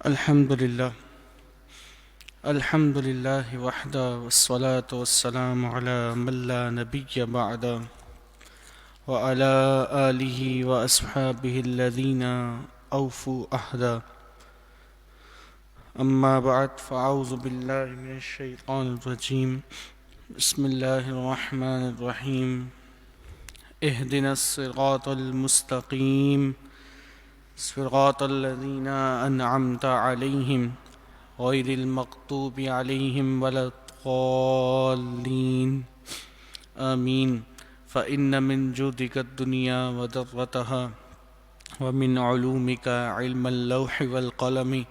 الحمد لله الحمد لله وحده والصلاة والسلام على من لا نبي بعده وعلى آله وأصحابه الذين أوفوا عهدا. أما بعد فأعوذ بالله من الشيطان الرجيم. بسم الله الرحمن الرحيم. اهدنا الصراط المستقيم صراط الذين أنعمت عليهم غير المغضوب عليهم ولا الضالين آمين. فإن من جودك الدنيا وضرتها ومن علومك علم اللوح والقلم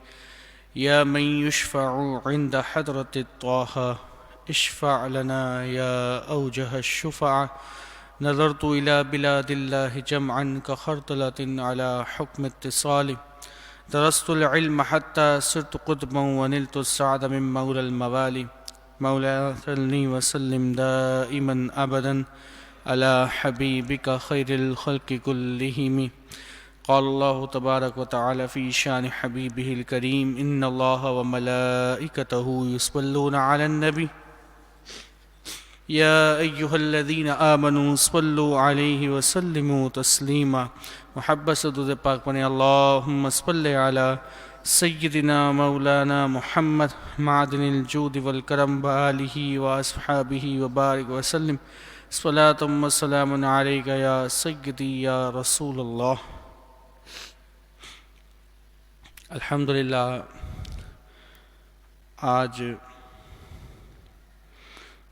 يا من يشفع عند حضرة الطه اشفع لنا يا أوجه الشفع. نظرت إلى بلاد الله جمعا كخردلة على حكم اتصال. درست العلم حتى صرت قطبا ونلت السعد من مولى الموالي. مولاي صل وسلم دائما أبدا على حبيبك خير الخلق كلهم. قال الله تبارك وتعالى في شان حبيبه الكريم إن الله وملائكته يصلون على النبي يا أيها الذين آمنوا صلوا عليه وسلموا تسليما. محبت سے درود پاک پڑھیں. اللہم صل علی سیدنا مولانا محمد معدن الجود والکرم وآلہ واصحابہ وبارک وسلم. صلاۃ و سلام علیک یا سیدی یا رسول اللہ. الحمدللہ آج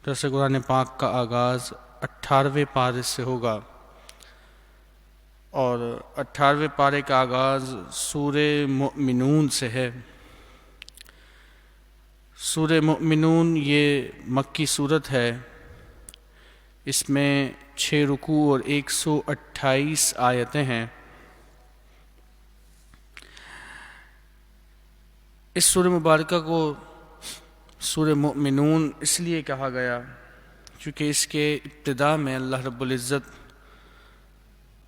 درس قرآن پاک کا آغاز 18ویں پارے سے ہوگا اور 18ویں پارے کا آغاز سورہ مؤمنون سے ہے. سورہ مؤمنون یہ مکی صورت ہے. اس میں 6 رکوع اور 128 آیتیں ہیں. اس سورہ مبارکہ کو سورہ مؤمنون اس لیے کہا گیا چونکہ اس کے ابتدا میں اللہ رب العزت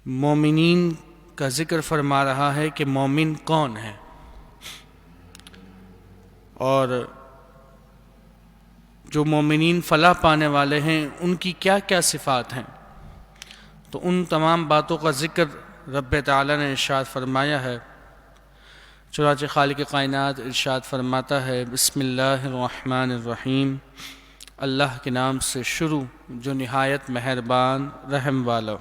مومنین کا ذکر فرما رہا ہے کہ مومن کون ہے اور جو مومنین فلاح پانے والے ہیں ان کی کیا کیا صفات ہیں. تو ان تمام باتوں کا ذکر رب تعالیٰ نے ارشاد فرمایا ہے. چنانچہ خالق کائنات ارشاد فرماتا ہے بسم اللہ الرحمن الرحیم. اللہ کے نام سے شروع جو نہایت مہربان رحم والا.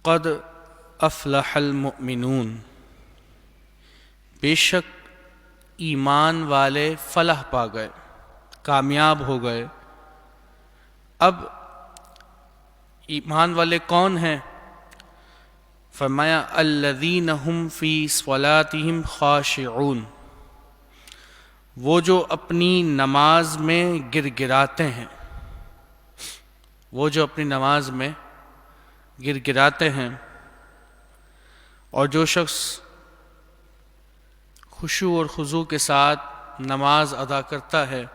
قد افلح المؤمنون بے شک ایمان والے فلاح پا گئے، کامیاب ہو گئے. اب ایمان والے کون ہیں؟ فرمایا الذین هم فی صلاتہم خاشعون، وہ جو اپنی نماز میں گر گراتے ہیں. وہ جو اپنی نماز میں گر گراتے ہیں. اور جو شخص خشوع اور خضوع کے ساتھ نماز ادا کرتا ہے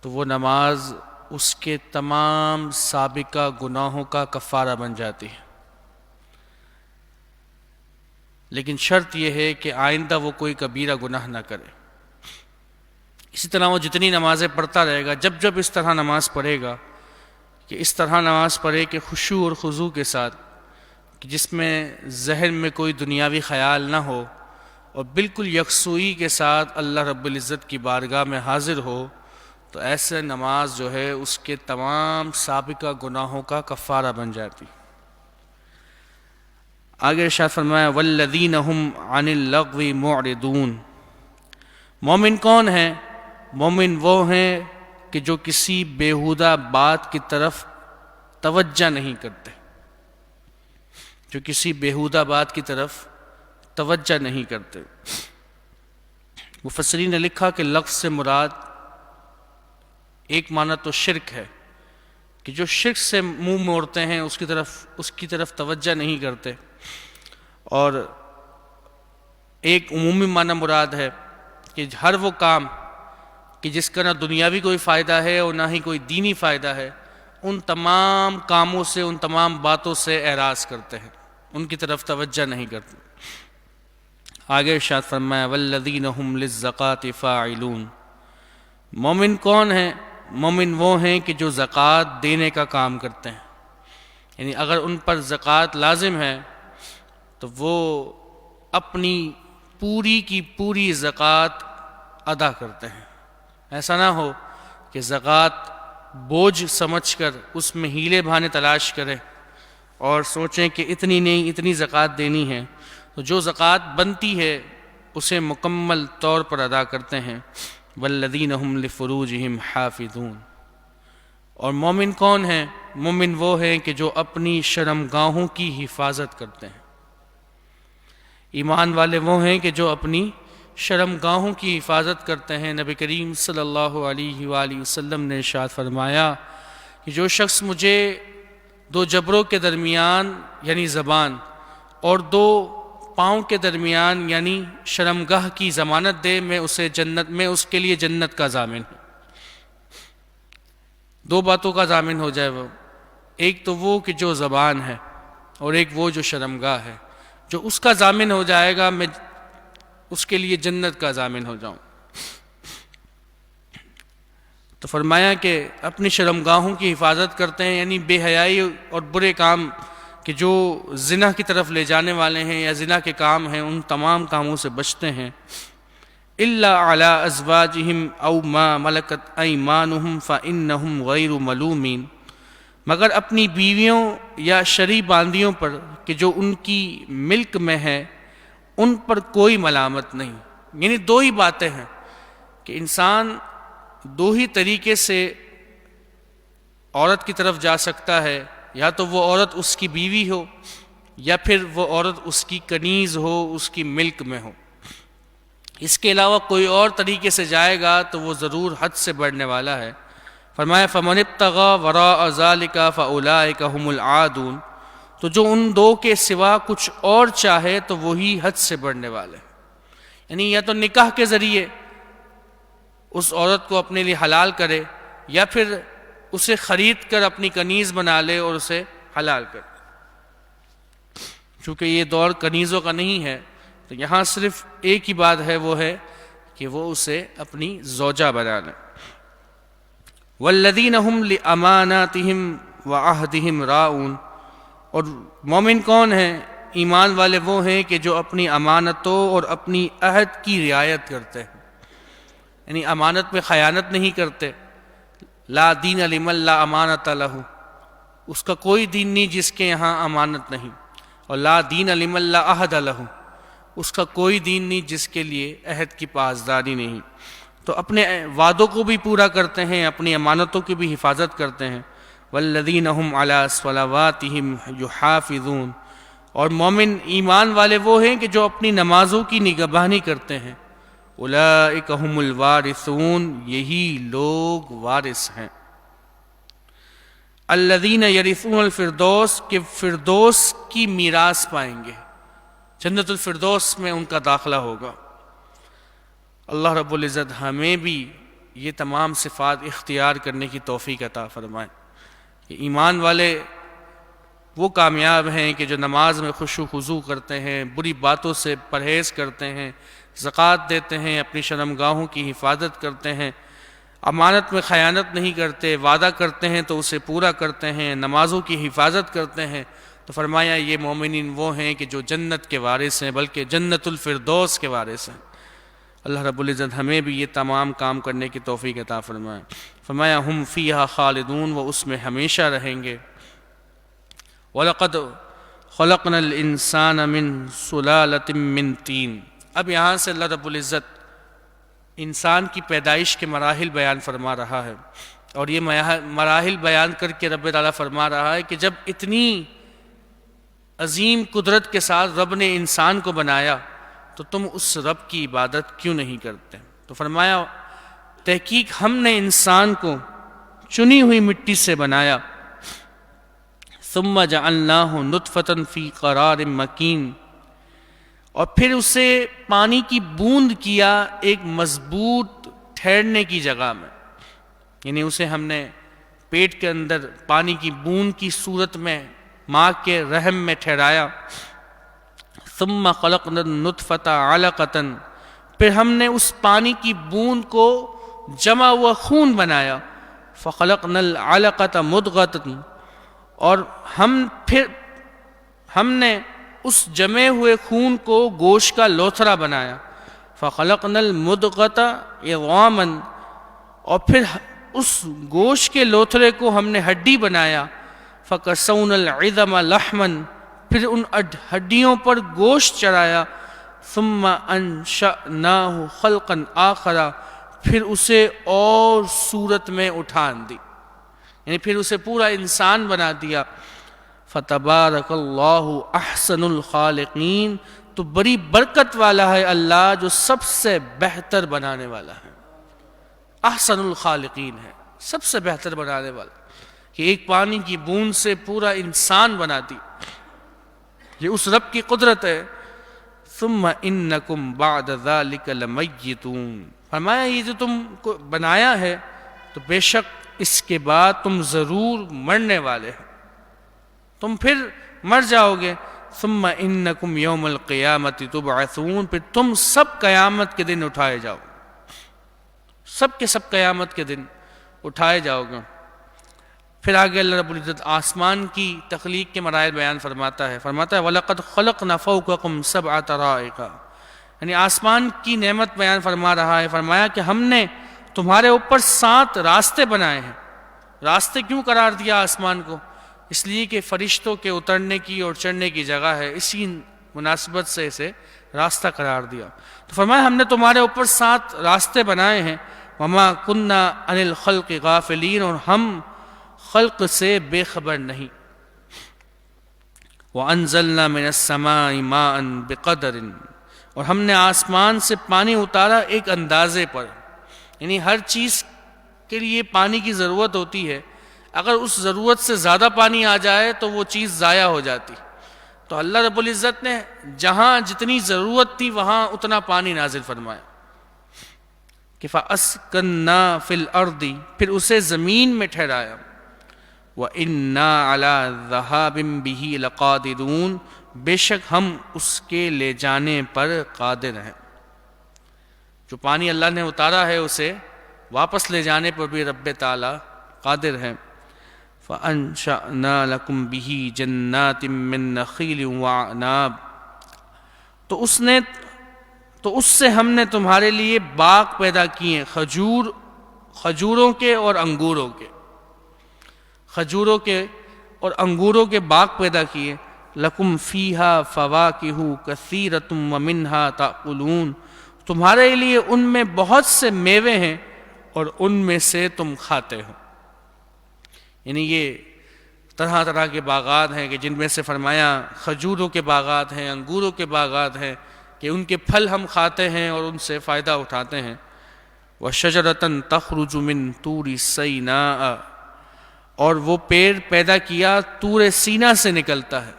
تو وہ نماز اس کے تمام سابقہ گناہوں کا کفارہ بن جاتی ہے. لیکن شرط یہ ہے کہ آئندہ وہ کوئی کبیرہ گناہ نہ کرے. اسی طرح وہ جتنی نمازیں پڑھتا رہے گا، جب جب اس طرح نماز پڑھے گا کہ اس طرح نماز پڑھے کہ خشوع اور خضوع کے ساتھ، کہ جس میں ذہن میں کوئی دنیاوی خیال نہ ہو اور بالکل یکسوئی کے ساتھ اللہ رب العزت کی بارگاہ میں حاضر ہو، تو ایسے نماز جو ہے اس کے تمام سابقہ گناہوں کا کفارہ بن جاتی. آگے ارشاد فرمایا والذین هم عن اللغو معرضون. مومن کون ہیں؟ مومن وہ ہیں کہ جو کسی بیہودہ بات کی طرف توجہ نہیں کرتے. جو کسی بیہودہ بات کی طرف توجہ نہیں کرتے. مفسرین نے لکھا کہ لفظ سے مراد ایک معنی تو شرک ہے کہ جو شرک سے منہ موڑتے ہیں اس کی طرف توجہ نہیں کرتے. اور ایک عمومی معنی مراد ہے کہ ہر وہ کام کہ جس کا نہ دنیاوی کوئی فائدہ ہے اور نہ ہی کوئی دینی فائدہ ہے، ان تمام کاموں سے، ان تمام باتوں سے اعراض کرتے ہیں، ان کی طرف توجہ نہیں کرتے. آگے ارشاد فرمایا والذین هم للزکاۃ فاعلون، مومن کون ہیں؟ مومن وہ ہیں کہ جو زکوٰۃ دینے کا کام کرتے ہیں، یعنی اگر ان پر زکوٰۃ لازم ہے تو وہ اپنی پوری کی پوری زکوٰۃ ادا کرتے ہیں۔ ایسا نہ ہو کہ زکوٰۃ بوجھ سمجھ کر اس میں ہیلے بہانے تلاش کریں اور سوچیں کہ اتنی نہیں اتنی زکوٰۃ دینی ہے، تو جو زکوٰۃ بنتی ہے اسے مکمل طور پر ادا کرتے ہیں۔ والذین هم لفروجہم حافظون، اور مومن کون ہیں؟ مومن وہ ہیں کہ جو اپنی شرمگاہوں کی حفاظت کرتے ہیں۔ ایمان والے وہ ہیں کہ جو اپنی شرمگاہوں کی حفاظت کرتے ہیں۔ نبی کریم صلی اللہ علیہ وآلہ وسلم نے ارشاد فرمایا کہ جو شخص مجھے دو جبروں کے درمیان یعنی زبان اور دو پاؤں کے درمیان یعنی شرمگاہ کی ضمانت دے، میں اس کے لیے جنت کا ضامن ہوں۔ دو باتوں کا ضامن ہو جائے وہ، ایک تو وہ کہ جو زبان ہے اور ایک وہ جو شرمگاہ ہے، جو اس کا ضامن ہو جائے گا میں اس کے لیے جنت کا ضامن ہو جاؤں۔ تو فرمایا کہ اپنی شرمگاہوں کی حفاظت کرتے ہیں، یعنی بے حیائی اور برے کام کہ جو زنا کی طرف لے جانے والے ہیں یا زنا کے کام ہیں، ان تمام کاموں سے بچتے ہیں۔ الا علی ازواجہم او ما ملکت ایمانہم فانہم غیر ملومین، مگر اپنی بیویوں یا شرعی باندیوں پر کہ جو ان کی ملک میں ہے، ان پر کوئی ملامت نہیں۔ یعنی دو ہی باتیں ہیں کہ انسان دو ہی طریقے سے عورت کی طرف جا سکتا ہے، یا تو وہ عورت اس کی بیوی ہو یا پھر وہ عورت اس کی کنیز ہو، اس کی ملک میں ہو۔ اس کے علاوہ کوئی اور طریقے سے جائے گا تو وہ ضرور حد سے بڑھنے والا ہے۔ فرمایا فمن ابتغى وراء ذلك فاولئک هم العادون، تو جو ان دو کے سوا کچھ اور چاہے تو وہی حد سے بڑھنے والے ہیں۔ یعنی یا تو نکاح کے ذریعے اس عورت کو اپنے لیے حلال کرے، یا پھر اسے خرید کر اپنی کنیز بنا لے اور اسے حلال کرے۔ چونکہ یہ دور کنیزوں کا نہیں ہے تو یہاں صرف ایک ہی بات ہے، وہ ہے کہ وہ اسے اپنی زوجہ بنا لے۔ والذین هم لاماناتہم وعہدہم راعون، اور مومن کون ہیں؟ ایمان والے وہ ہیں کہ جو اپنی امانتوں اور اپنی عہد کی رعایت کرتے ہیں، یعنی امانت میں خیانت نہیں کرتے۔ لا دین لمن لا امانت لہ، اس کا کوئی دین نہیں جس کے یہاں امانت نہیں، اور لا دین لمن لا عہد لہ، اس کا کوئی دین نہیں جس کے لیے عہد کی پاسداری نہیں۔ تو اپنے وعدوں کو بھی پورا کرتے ہیں، اپنی امانتوں کی بھی حفاظت کرتے ہیں۔ والذین هم علی صلواتہم یحافظون، اور مومن ایمان والے وہ ہیں کہ جو اپنی نمازوں کی نگہبانی کرتے ہیں۔ اولئک هم الوارثون، یہی لوگ وارث ہیں۔ الذین یرثون الفردوس، کہ فردوس کی میراث پائیں گے، جنت الفردوس میں ان کا داخلہ ہوگا۔ اللہ رب العزت ہمیں بھی یہ تمام صفات اختیار کرنے کی توفیق عطا فرمائے۔ کہ ایمان والے وہ کامیاب ہیں کہ جو نماز میں خشوع خضوع کرتے ہیں، بری باتوں سے پرہیز کرتے ہیں، زکوٰۃ دیتے ہیں، اپنی شرمگاہوں کی حفاظت کرتے ہیں، امانت میں خیانت نہیں کرتے، وعدہ کرتے ہیں تو اسے پورا کرتے ہیں، نمازوں کی حفاظت کرتے ہیں۔ تو فرمایا یہ مومنین وہ ہیں کہ جو جنت کے وارث ہیں، بلکہ جنت الفردوس کے وارث ہیں۔ اللہ رب العزت ہمیں بھی یہ تمام کام کرنے کی توفیق عطا فرمائے۔ فرمایا ہم فیہا خالدون، وہ اس میں ہمیشہ رہیں گے۔ وَلَقَدْ خَلَقْنَا الْإِنسَانَ مِنْ سُلَالَةٍ مِّن طِينٍ، اب یہاں سے اللہ رب العزت انسان کی پیدائش کے مراحل بیان فرما رہا ہے، اور یہ مراحل بیان کر کے رب تعالیٰ فرما رہا ہے کہ جب اتنی عظیم قدرت کے ساتھ رب نے انسان کو بنایا تو تم اس رب کی عبادت کیوں نہیں کرتے؟ تو فرمایا تحقیق ہم نے انسان کو چنی ہوئی مٹی سے بنایا، ثم جعلناہ نطفۃ فی قرار مکین، اور پھر اسے پانی کی بوند کیا ایک مضبوط ٹھہرنے کی جگہ میں، یعنی اسے ہم نے پیٹ کے اندر پانی کی بوند کی صورت میں ماں کے رحم میں ٹھہرایا۔ ثم خلقنا النطفة علقة، پھر ہم نے اس پانی کی بوند کو جمع ہوا خون بنایا، فخلقنا العلقة مضغة، اور ہم نے اس جمے ہوئے خون کو گوشت کا لوتھڑا بنایا، فخلقنا المضغة عظاما، اور پھر اس گوشت کے لوتھڑے کو ہم نے ہڈی بنایا، فکسونا العظم لحما، پھر ان ہڈیوں پر گوشت چڑھایا، ثم انشأناه خلقا آخر، پھر اسے اور صورت میں اٹھان دی، یعنی پھر اسے پورا انسان بنا دیا۔ فتبارک اللہ احسن الخالقین، تو بڑی برکت والا ہے اللہ جو سب سے بہتر بنانے والا ہے، احسن الخالقین ہے، سب سے بہتر بنانے والا، کہ ایک پانی کی بوند سے پورا انسان بنا دی، یہ اس رب کی قدرت ہے۔ ثم انکم بعد ذلک لمیتون، فرمایا یہ جو تم کو بنایا ہے تو بے شک اس کے بعد تم ضرور مرنے والے ہیں، تم پھر مر جاؤ گے۔ ثم انکم یوم القیامت تبعثون، پھر تم سب قیامت کے دن اٹھائے جاؤ، سب کے سب قیامت کے دن اٹھائے جاؤ گے۔ پھر آگے اللہ رب العزت آسمان کی تخلیق کے مراحل بیان فرماتا ہے وَلَقَدْ خَلَقْنَا فَوْقَكُمْ سَبْعَ طَرَائِقَ، یعنی آسمان کی نعمت بیان فرما رہا ہے، فرمایا کہ ہم نے تمہارے اوپر 7 راستے بنائے ہیں۔ راستے کیوں قرار دیا آسمان کو؟ اس لیے کہ فرشتوں کے اترنے کی اور چڑھنے کی جگہ ہے، اسی مناسبت سے اسے راستہ قرار دیا۔ تو فرمایا ہم نے تمہارے اوپر 7 راستے بنائے ہیں، وَمَا كُنَّا عَنِ الْخَلْقِ غَافِلِينَ، اور ہم خلق سے بے خبر نہیں۔ وَأَنزَلْنَا مِنَ السَّمَاءِ مَاءً بِقَدَرٍ، اور ہم نے آسمان سے پانی اتارا ایک اندازے پر، یعنی ہر چیز کے لیے پانی کی ضرورت ہوتی ہے، اگر اس ضرورت سے زیادہ پانی آ جائے تو وہ چیز ضائع ہو جاتی، تو اللہ رب العزت نے جہاں جتنی ضرورت تھی وہاں اتنا پانی نازل فرمایا کہ فَأَسْكَنَّا فِي الْأَرْضِ، پھر اسے زمین میں ٹھہرایا، وَإِنَّا عَلَىٰ ذَهَابٍ بِهِ لَقَادِرُونَ، بے شک ہم اس کے لے جانے پر قادر ہیں۔ جو پانی اللہ نے اتارا ہے اسے واپس لے جانے پر بھی رب تعالیٰ قادر ہے۔ فَأَنشَأْنَا لَكُمْ بِهِ جَنَّاتٍ مِّن نَخِيلٍ وَأَعْنَابٍ، تو اس سے ہم نے تمہارے لیے باغ پیدا کیے، کھجوروں کے اور انگوروں کے، کھجوروں کے اور انگوروں کے باغ پیدا کیے۔ لَكُمْ فِيهَا فَوَاكِهُ كَثِيرَةٌ وَمِنْهَا تَأْكُلُونَ، تمہارے لیے ان میں بہت سے میوے ہیں اور ان میں سے تم کھاتے ہو۔ یعنی یہ طرح طرح کے باغات ہیں کہ جن میں سے فرمایا کھجوروں کے باغات ہیں، انگوروں کے باغات ہیں کہ ان کے پھل ہم کھاتے ہیں اور ان سے فائدہ اٹھاتے ہیں۔ وَشَجَرَةً تَخْرُجُ مِن طُورِ سِينَاءَ، اور وہ پیڑ پیدا کیا طور سینا سے نکلتا ہے،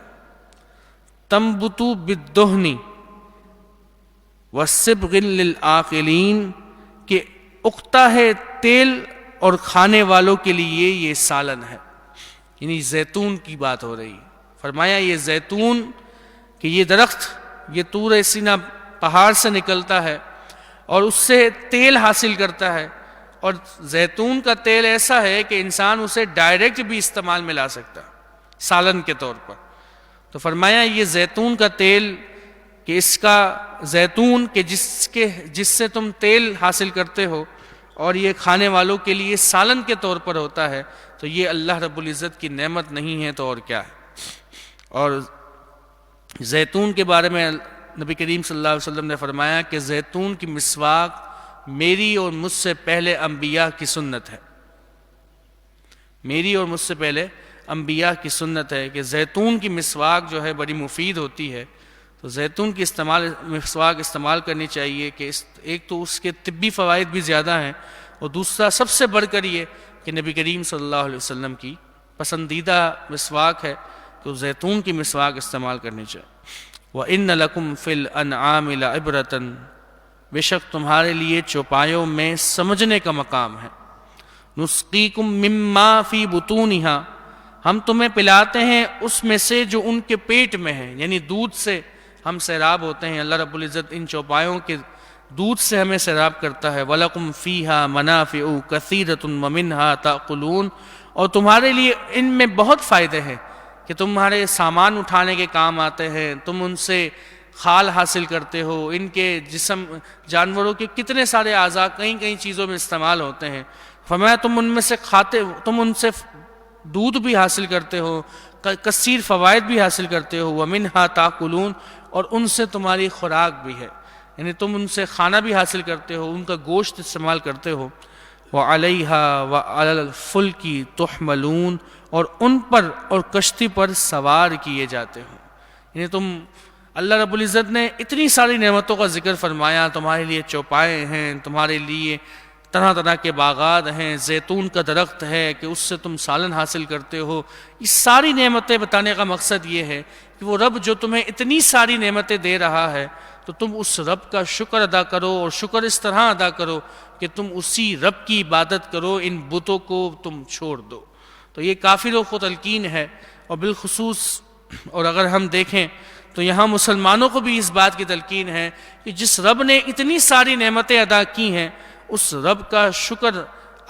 تنبت بالدہن وَالصِّبْغٍ لِلْعَاقِلِينَ، کہ اگتا ہے تیل اور کھانے والوں کے لیے یہ سالن ہے، یعنی زیتون کی بات ہو رہی ہے۔ فرمایا یہ زیتون کہ یہ درخت یہ طور سینا پہاڑ سے نکلتا ہے اور اس سے تیل حاصل کرتا ہے، اور زیتون کا تیل ایسا ہے کہ انسان اسے ڈائریکٹ بھی استعمال میں لا سکتا ہے سالن کے طور پر۔ تو فرمایا یہ زیتون کا تیل کہ اس کا زیتون کہ جس سے تم تیل حاصل کرتے ہو اور یہ کھانے والوں کے لیے سالن کے طور پر ہوتا ہے، تو یہ اللہ رب العزت کی نعمت نہیں ہے تو اور کیا ہے۔ اور زیتون کے بارے میں نبی کریم صلی اللہ علیہ وسلم نے فرمایا کہ زیتون کی مسواک میری اور مجھ سے پہلے انبیاء کی سنت ہے، میری اور مجھ سے پہلے انبیاء کی سنت ہے کہ زیتون کی مسواک جو ہے بڑی مفید ہوتی ہے، تو زیتون کی مسواک استعمال کرنی چاہیے کہ ایک تو اس کے طبی فوائد بھی زیادہ ہیں، اور دوسرا سب سے بڑھ کر یہ کہ نبی کریم صلی اللہ علیہ وسلم کی پسندیدہ مسواک ہے تو زیتون کی مسواک استعمال کرنی چاہیے۔ وَإِنَّ لَكُمْ فِي الْأَنْعَامِ لَعِبْرَةً، بے شک تمہارے لیے چوپایوں میں سمجھنے کا مقام ہے۔ نُسْقِيكُم مِّمَّا فِي بُطُونِهَا، ہم تمہیں پلاتے ہیں اس میں سے جو ان کے پیٹ میں ہے، یعنی دودھ سے ہم سیراب ہوتے ہیں، اللہ رب العزت ان چوپایوں کے دودھ سے ہمیں سیراب کرتا ہے۔ وَلَكُمْ فِيهَا مَنَافِعُ كَثِيرَةٌ وَمِنْهَا تَأْكُلُونَ، اور تمہارے لیے ان میں بہت فائدے ہیں کہ تمہارے سامان اٹھانے کے کام آتے ہیں، تم ان سے کھال حاصل کرتے ہو، ان کے جسم جانوروں کے کتنے سارے اعضاء کئی کئی چیزوں میں استعمال ہوتے ہیں۔ فرمایا تم ان میں سے کھاتے، تم ان سے دودھ بھی حاصل کرتے ہو، کثیر فوائد بھی حاصل کرتے ہو، وَمِنْهَا تَأْكُلُونَ، اور ان سے تمہاری خوراک بھی ہے، یعنی تم ان سے کھانا بھی حاصل کرتے ہو، ان کا گوشت استعمال کرتے ہو۔ وَعَلَيْهَا وَعَلَى الْفُلْكِ تُحْمَلُونَ، اور ان پر اور کشتی پر سوار کیے جاتے ہو، یعنی تم اللہ رب العزت نے اتنی ساری نعمتوں کا ذکر فرمایا، تمہارے لیے چوپائے ہیں، تمہارے لیے طرح طرح کے باغات ہیں، زیتون کا درخت ہے کہ اس سے تم سالن حاصل کرتے ہو۔ اس ساری نعمتیں بتانے کا مقصد یہ ہے کہ وہ رب جو تمہیں اتنی ساری نعمتیں دے رہا ہے تو تم اس رب کا شکر ادا کرو، اور شکر اس طرح ادا کرو کہ تم اسی رب کی عبادت کرو، ان بتوں کو تم چھوڑ دو۔ تو یہ کافروں کو تلقین ہے، اور بالخصوص اور اگر ہم دیکھیں تو یہاں مسلمانوں کو بھی اس بات کی تلقین ہے کہ جس رب نے اتنی ساری نعمتیں ادا کی ہیں اس رب کا شکر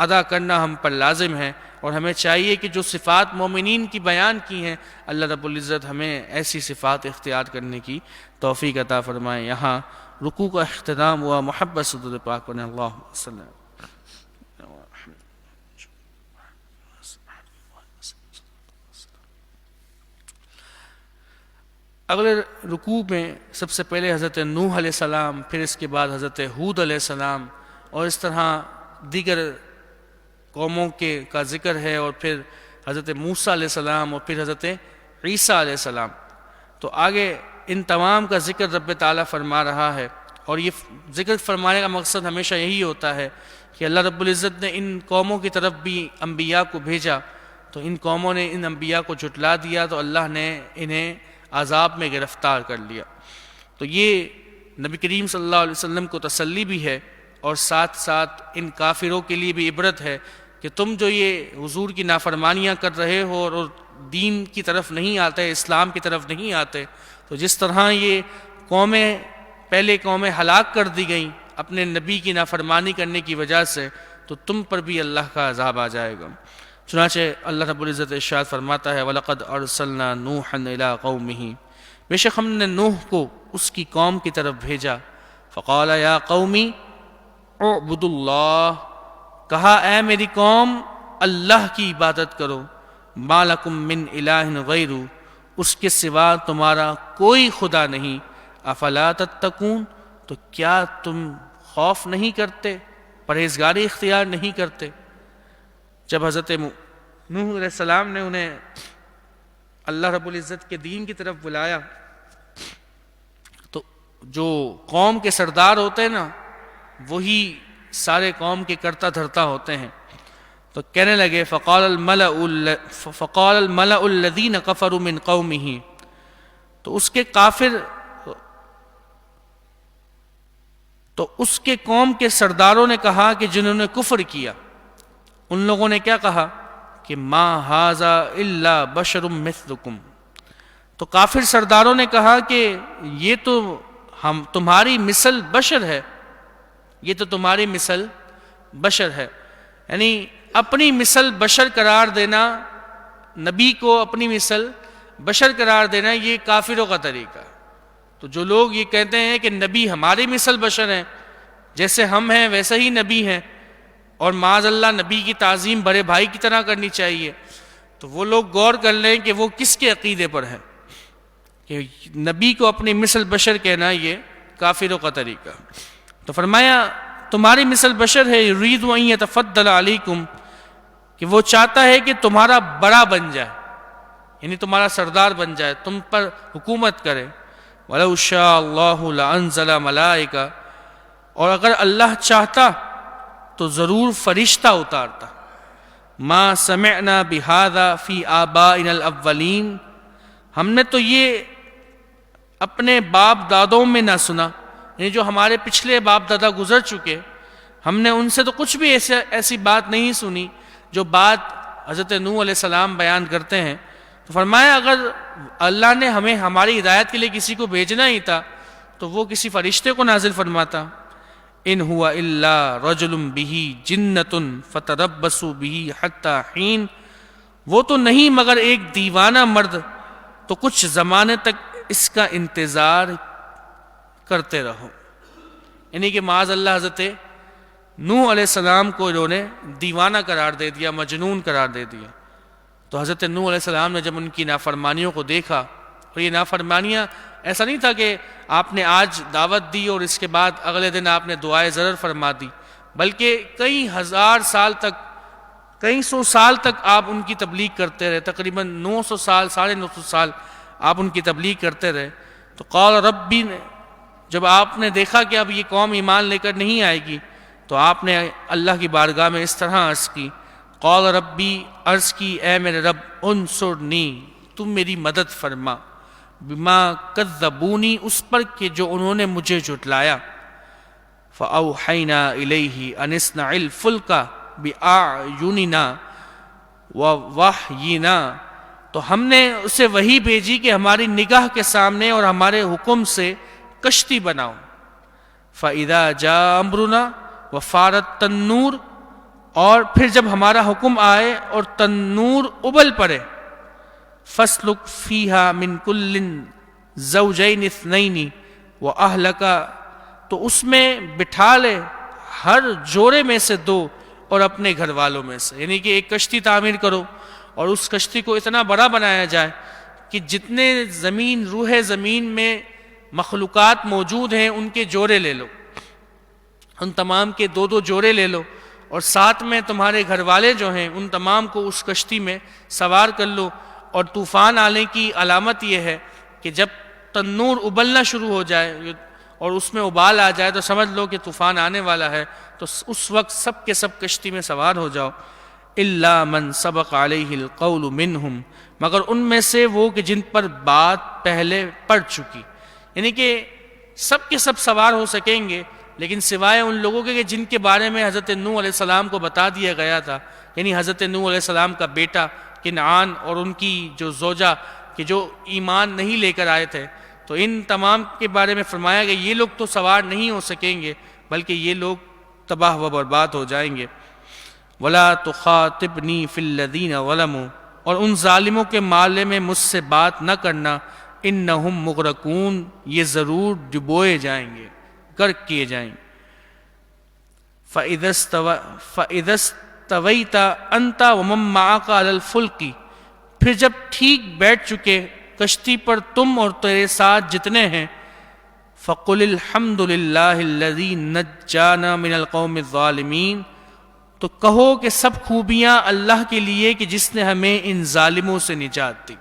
ادا کرنا ہم پر لازم ہے، اور ہمیں چاہیے کہ جو صفات مومنین کی بیان کی ہیں اللہ رب العزت ہمیں ایسی صفات اختیار کرنے کی توفیق عطا فرمائے۔ یہاں رکوع کا اختتام ہوا، محبت سے درود پاک پڑھیں، اللہم صلی اللہ علیہ وسلم۔ اگلے رکوع میں سب سے پہلے حضرت نوح علیہ السلام، پھر اس کے بعد حضرت ہود علیہ السلام، اور اس طرح دیگر قوموں کا ذکر ہے، اور پھر حضرت موسیٰ علیہ السلام، اور پھر حضرت عیسیٰ علیہ السلام۔ تو آگے ان تمام کا ذکر رب تعالیٰ فرما رہا ہے، اور یہ ذکر فرمانے کا مقصد ہمیشہ یہی ہوتا ہے کہ اللہ رب العزت نے ان قوموں کی طرف بھی انبیاء کو بھیجا، تو ان قوموں نے ان انبیاء کو جھٹلا دیا تو اللہ نے انہیں عذاب میں گرفتار کر لیا۔ تو یہ نبی کریم صلی اللہ علیہ وسلم کو تسلی بھی ہے، اور ساتھ ساتھ ان کافروں کے لیے بھی عبرت ہے کہ تم جو یہ حضور کی نافرمانیاں کر رہے ہو اور دین کی طرف نہیں آتے، اسلام کی طرف نہیں آتے، تو جس طرح یہ قومیں پہلے قومیں ہلاک کر دی گئیں اپنے نبی کی نافرمانی کرنے کی وجہ سے، تو تم پر بھی اللہ کا عذاب آ جائے گا۔ چنانچہ اللہ رب العزت ارشاد فرماتا ہے وَلَقَدْ أَرْسَلْنَا نُوحًا إِلَىٰ قَوْمِهِ، بے شک ہم نے نوح کو اس کی قوم کی طرف بھیجا۔ فَقَالَ يَا قَوْمِ اعْبُدُوا اللَّهَ، کہا اے میری قوم اللہ کی عبادت کرو، مَا لَكُم مِّنْ إِلَٰهٍ غَيْرُهُ، اس کے سوا تمہارا کوئی خدا نہیں، افلا تتقون، تو کیا تم خوف نہیں کرتے، پرہیزگاری اختیار نہیں کرتے؟ جب حضرت نوح علیہ السلام نے انہیں اللہ رب العزت کے دین کی طرف بلایا تو جو قوم کے سردار ہوتے ہیں نا وہی سارے قوم کے کرتا دھرتا ہوتے ہیں، تو کہنے لگے فقال الملأ الذین کفروا من قومہ، تو اس کے کافر، تو اس کے قوم کے سرداروں نے کہا کہ جنہوں نے کفر کیا، ان لوگوں نے کیا کہا کہ ما ھذا الا بشر مثلکم، تو کافر سرداروں نے کہا کہ یہ تو تمہاری مثل بشر ہے، یہ تو تمہاری مثل بشر ہے، یعنی اپنی مثل بشر قرار دینا، نبی کو اپنی مثل بشر قرار دینا، یہ کافروں کا طریقہ ہے۔ تو جو لوگ یہ کہتے ہیں کہ نبی ہماری مثل بشر ہیں، جیسے ہم ہیں ویسے ہی نبی ہیں، اور معاذ اللہ نبی کی تعظیم بڑے بھائی کی طرح کرنی چاہیے، تو وہ لوگ غور کر لیں کہ وہ کس کے عقیدے پر ہیں کہ نبی کو اپنی مثل بشر کہنا یہ کافروں کا طریقہ۔ تو فرمایا تمہاری مثل بشر ہے، یرید ان یتفضل علیکم، کہ وہ چاہتا ہے کہ تمہارا بڑا بن جائے، یعنی تمہارا سردار بن جائے، تم پر حکومت کرے۔ وَلَوْ شَاءَ اللَّهُ لَأَنزَلَ مَلَائِكَةً، اور اگر اللہ چاہتا تو ضرور فرشتہ اتارتا۔ مَا سَمِعْنَا بِهَذَا فِي آبَائِنَا الْأَوَّلِينَ، ہم نے تو یہ اپنے باپ دادوں میں نہ سنا، یعنی جو ہمارے پچھلے باپ دادا گزر چکے، ہم نے ان سے تو کچھ بھی ایسی بات نہیں سنی جو بات حضرت نوح علیہ السلام بیان کرتے ہیں۔ تو فرمایا اگر اللہ نے ہمیں ہماری ہدایت کے لیے کسی کو بھیجنا ہی تھا تو وہ کسی فرشتے کو نازل فرماتا. ان ہوا الا رجل بہ جنۃ فتربصوا بہ حتی حین، وہ تو نہیں مگر ایک دیوانہ مرد، تو کچھ زمانے تک اس کا انتظار کرتے رہو. یعنی کہ معاذ اللہ حضرت نوح علیہ السلام کو انہوں نے دیوانہ قرار دے دیا، مجنون قرار دے دیا. تو حضرت نوح علیہ السلام نے جب ان کی نافرمانیوں کو دیکھا، اور یہ نافرمانیاں ایسا نہیں تھا کہ آپ نے آج دعوت دی اور اس کے بعد اگلے دن آپ نے دعائے ضرر فرما دی، بلکہ کئی ہزار سال تک، کئی سو سال تک آپ ان کی تبلیغ کرتے رہے، تقریباً 900 سال، 950 سال آپ ان کی تبلیغ کرتے رہے. تو قال ربی نے، جب آپ نے دیکھا کہ اب یہ قوم ایمان لے کر نہیں آئے گی، تو آپ نے اللہ کی بارگاہ میں اس طرح عرض کی، قال ربی، عرض کی اے میرے رب، انصرنی، تم میری مدد فرما، بما کذبونی، اس پر کہ جو انہوں نے مجھے جھٹلایا. فاوحینا الیہ ان اصنع الفلک باعیننا ووحینا، تو ہم نے اسے وحی بھیجی کہ ہماری نگاہ کے سامنے اور ہمارے حکم سے کشتی بناؤ. فاذا جاء امرنا وفارت تنور، اور پھر جب ہمارا حکم آئے اور تنور ابل پڑے، فاسلک فیہا من کل زوجین اثنین واہلک، تو اس میں بٹھا لے ہر جوڑے میں سے 2 اور اپنے گھر والوں میں سے. یعنی کہ ایک کشتی تعمیر کرو اور اس کشتی کو اتنا بڑا بنایا جائے کہ جتنے زمین، روح زمین میں مخلوقات موجود ہیں ان کے جوڑے لے لو، ان تمام کے 2 جوڑے لے لو، اور ساتھ میں تمہارے گھر والے جو ہیں ان تمام کو اس کشتی میں سوار کر لو. اور طوفان آنے کی علامت یہ ہے کہ جب تنور ابلنا شروع ہو جائے اور اس میں ابال آ جائے تو سمجھ لو کہ طوفان آنے والا ہے، تو اس وقت سب کے سب کشتی میں سوار ہو جاؤ. الا من سبق علیہ القول منہم، مگر ان میں سے وہ کہ جن پر بات پہلے پڑ چکی. یعنی کہ سب کے سب سوار ہو سکیں گے، لیکن سوائے ان لوگوں کے کہ جن کے بارے میں حضرت نوح علیہ السلام کو بتا دیا گیا تھا، یعنی حضرت نوح علیہ السلام کا بیٹا کنعان اور ان کی جو زوجہ کہ جو ایمان نہیں لے کر آئے تھے. تو ان تمام کے بارے میں فرمایا کہ یہ لوگ تو سوار نہیں ہو سکیں گے، بلکہ یہ لوگ تباہ و برباد ہو جائیں گے. ولا تخاطبنی فی الذین ظلموا، اور ان ظالموں کے معاملے میں مجھ سے بات نہ کرنا، انہم مغرقون، یہ ضرور ڈبوئے جائیں گے، غرق کیے جائیں گے. فَإِذَا اسْتَوَيْتَ أَنْتَ وَمَن مَّعَكَ عَلَى الْفُلْكِ، پھر جب ٹھیک بیٹھ چکے کشتی پر تم اور تیرے ساتھ جتنے ہیں، فَقُلِ الْحَمْدُ لِلَّهِ الَّذِي نَجَّانَا مِنَ الْقَوْمِ الظَّالِمِينَ، تو کہو کہ سب خوبیاں اللہ کے لیے کہ جس نے ہمیں ان ظالموں سے نجات دی.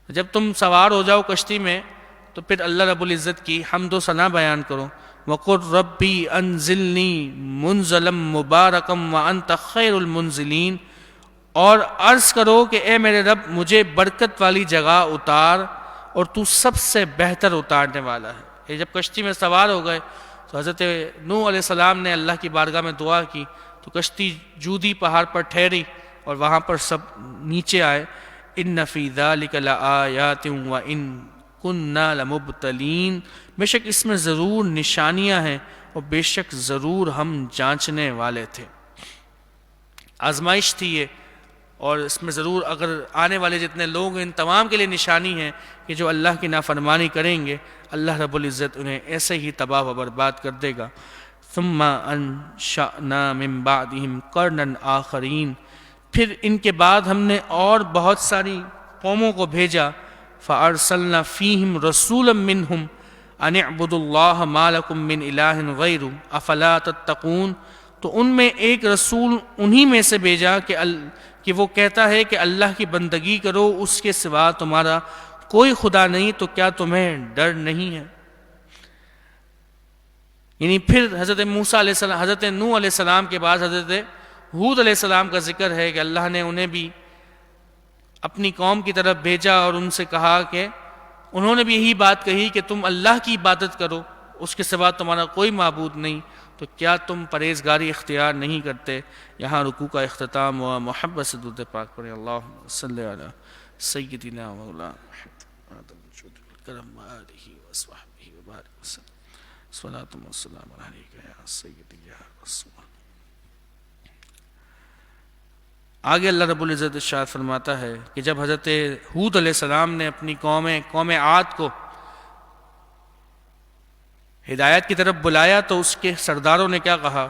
جب تم سوار ہو جاؤ کشتی میں تو پھر اللہ رب العزت کی حمد و ثنا بیان کرو. وَقُلْ رَبِّ أَنزِلْنِي مُنزَلًا مُبَارَكًا وَأَنْتَ خَيْرُ الْمُنزِلِينَ، اور عرض کرو کہ اے میرے رب مجھے برکت والی جگہ اتار اور تو سب سے بہتر اتارنے والا ہے. یہ جب کشتی میں سوار ہو گئے تو حضرت نوح علیہ السلام نے اللہ کی بارگاہ میں دعا کی تو کشتی جودی پہاڑ پر ٹھہری اور وہاں پر سب نیچے آئے. ان فی ذلک لآیات وان کنا لمبتلین، بے شک اس میں ضرور نشانیاں ہیں اور بے شک ضرور ہم جانچنے والے تھے. آزمائش تھی یہ، اور اس میں ضرور اگر آنے والے جتنے لوگ ہیں ان تمام کے لیے نشانی ہے کہ جو اللہ کی نافرمانی کریں گے اللہ رب العزت انہیں ایسے ہی تباہ و برباد کر دے گا. ثم انشأنا من بعدهم قرنا آخرین، پھر ان کے بعد ہم نے اور بہت ساری قوموں کو بھیجا. فارسلنا فیہم رسولا منہم ان اعبدوا اللہ ما لکم من الہ غیرہ افلا تتقون، تو ان میں ایک رسول انہی میں سے بھیجا کہ وہ کہتا ہے کہ اللہ کی بندگی کرو، اس کے سوا تمہارا کوئی خدا نہیں، تو کیا تمہیں ڈر نہیں ہے. یعنی پھر حضرت موسیٰ علیہ السلام، حضرت نوح علیہ السلام کے بعد حضرت ہود علیہ السلام کا ذکر ہے کہ اللہ نے انہیں بھی اپنی قوم کی طرف بھیجا اور ان سے کہا کہ انہوں نے بھی یہی بات کہی کہ تم اللہ کی عبادت کرو، اس کے سوا تمہارا کوئی معبود نہیں، تو کیا تم پرہیزگاری اختیار نہیں کرتے. یہاں رکوع کا اختتام ہوا. محبت سے درود پاک پڑھیں. اللہم صلی علی سیدنا مولانا محمد الجود والکرم وآلہ وصحبہ وبارک وسلم صلاۃ والسلام علیک یا سیدی یا رسول اللہ۔ آگے اللہ رب العزت ارشاد فرماتا ہے کہ جب حضرت ہود علیہ السلام نے اپنی قوم عاد کو ہدایت کی طرف بلایا تو اس کے سرداروں نے کیا کہا؟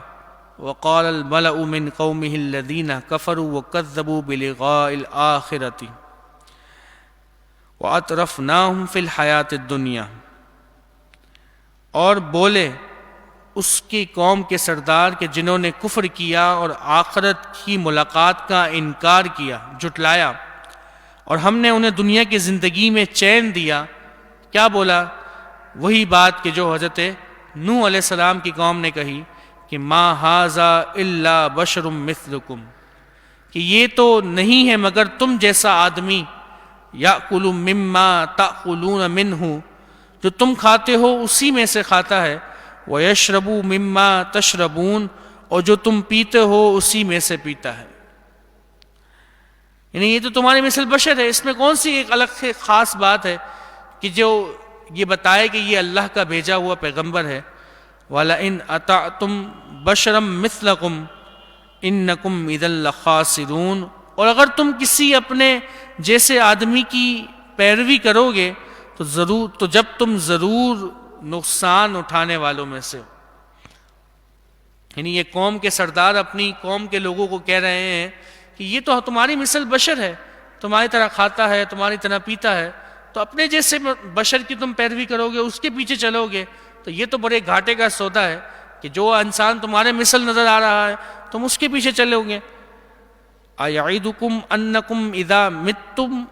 وقال الملأ من قومه الذين كفروا وكذبوا بلقاء الآخرة وأترفناهم في الحياة الدنيا، اور بولے اس کی قوم کے سردار کہ جنہوں نے کفر کیا اور آخرت کی ملاقات کا انکار کیا، جھٹلایا، اور ہم نے انہیں دنیا کی زندگی میں چین دیا۔ کیا بولا؟ وہی بات کہ جو حضرت نوح علیہ السلام کی قوم نے کہی کہ ما ھذا الا بشر مثلکم، کہ یہ تو نہیں ہے مگر تم جیسا آدمی، یأکل مما تأکلون منہ، جو تم کھاتے ہو اسی میں سے کھاتا ہے، وَيَشْرَبُ مِمَّا تَشْرَبُونَ، اور جو تم پیتے ہو اسی میں سے پیتا ہے۔ یعنی یہ تو تمہاری مثل بشر ہے، اس میں کون سی ایک الگ سے خاص بات ہے کہ جو یہ بتائے کہ یہ اللہ کا بھیجا ہوا پیغمبر ہے۔ وَلَئِنْ أَطَعْتُمْ بَشَرًا مِثْلَكُمْ إِنَّكُمْ إِذًا لَخَاسِرُونَ، اور اگر تم کسی اپنے جیسے آدمی کی پیروی کرو گے تو جب تم ضرور نقصان اٹھانے والوں میں سے۔ یعنی یہ قوم کے سردار اپنی قوم کے لوگوں کو کہہ رہے ہیں کہ یہ تو تمہاری مثل بشر ہے، تمہاری طرح کھاتا ہے، تمہاری طرح پیتا ہے، تو اپنے جیسے بشر کی تم پیروی کرو گے، اس کے پیچھے چلو گے، تو یہ تو بڑے گھاٹے کا سودا ہے کہ جو انسان تمہارے مثل نظر آ رہا ہے تم اس کے پیچھے چلو گے۔ أَيَعِدُكُمْ أَنَّكُمْ إِذَا مِتُّمْ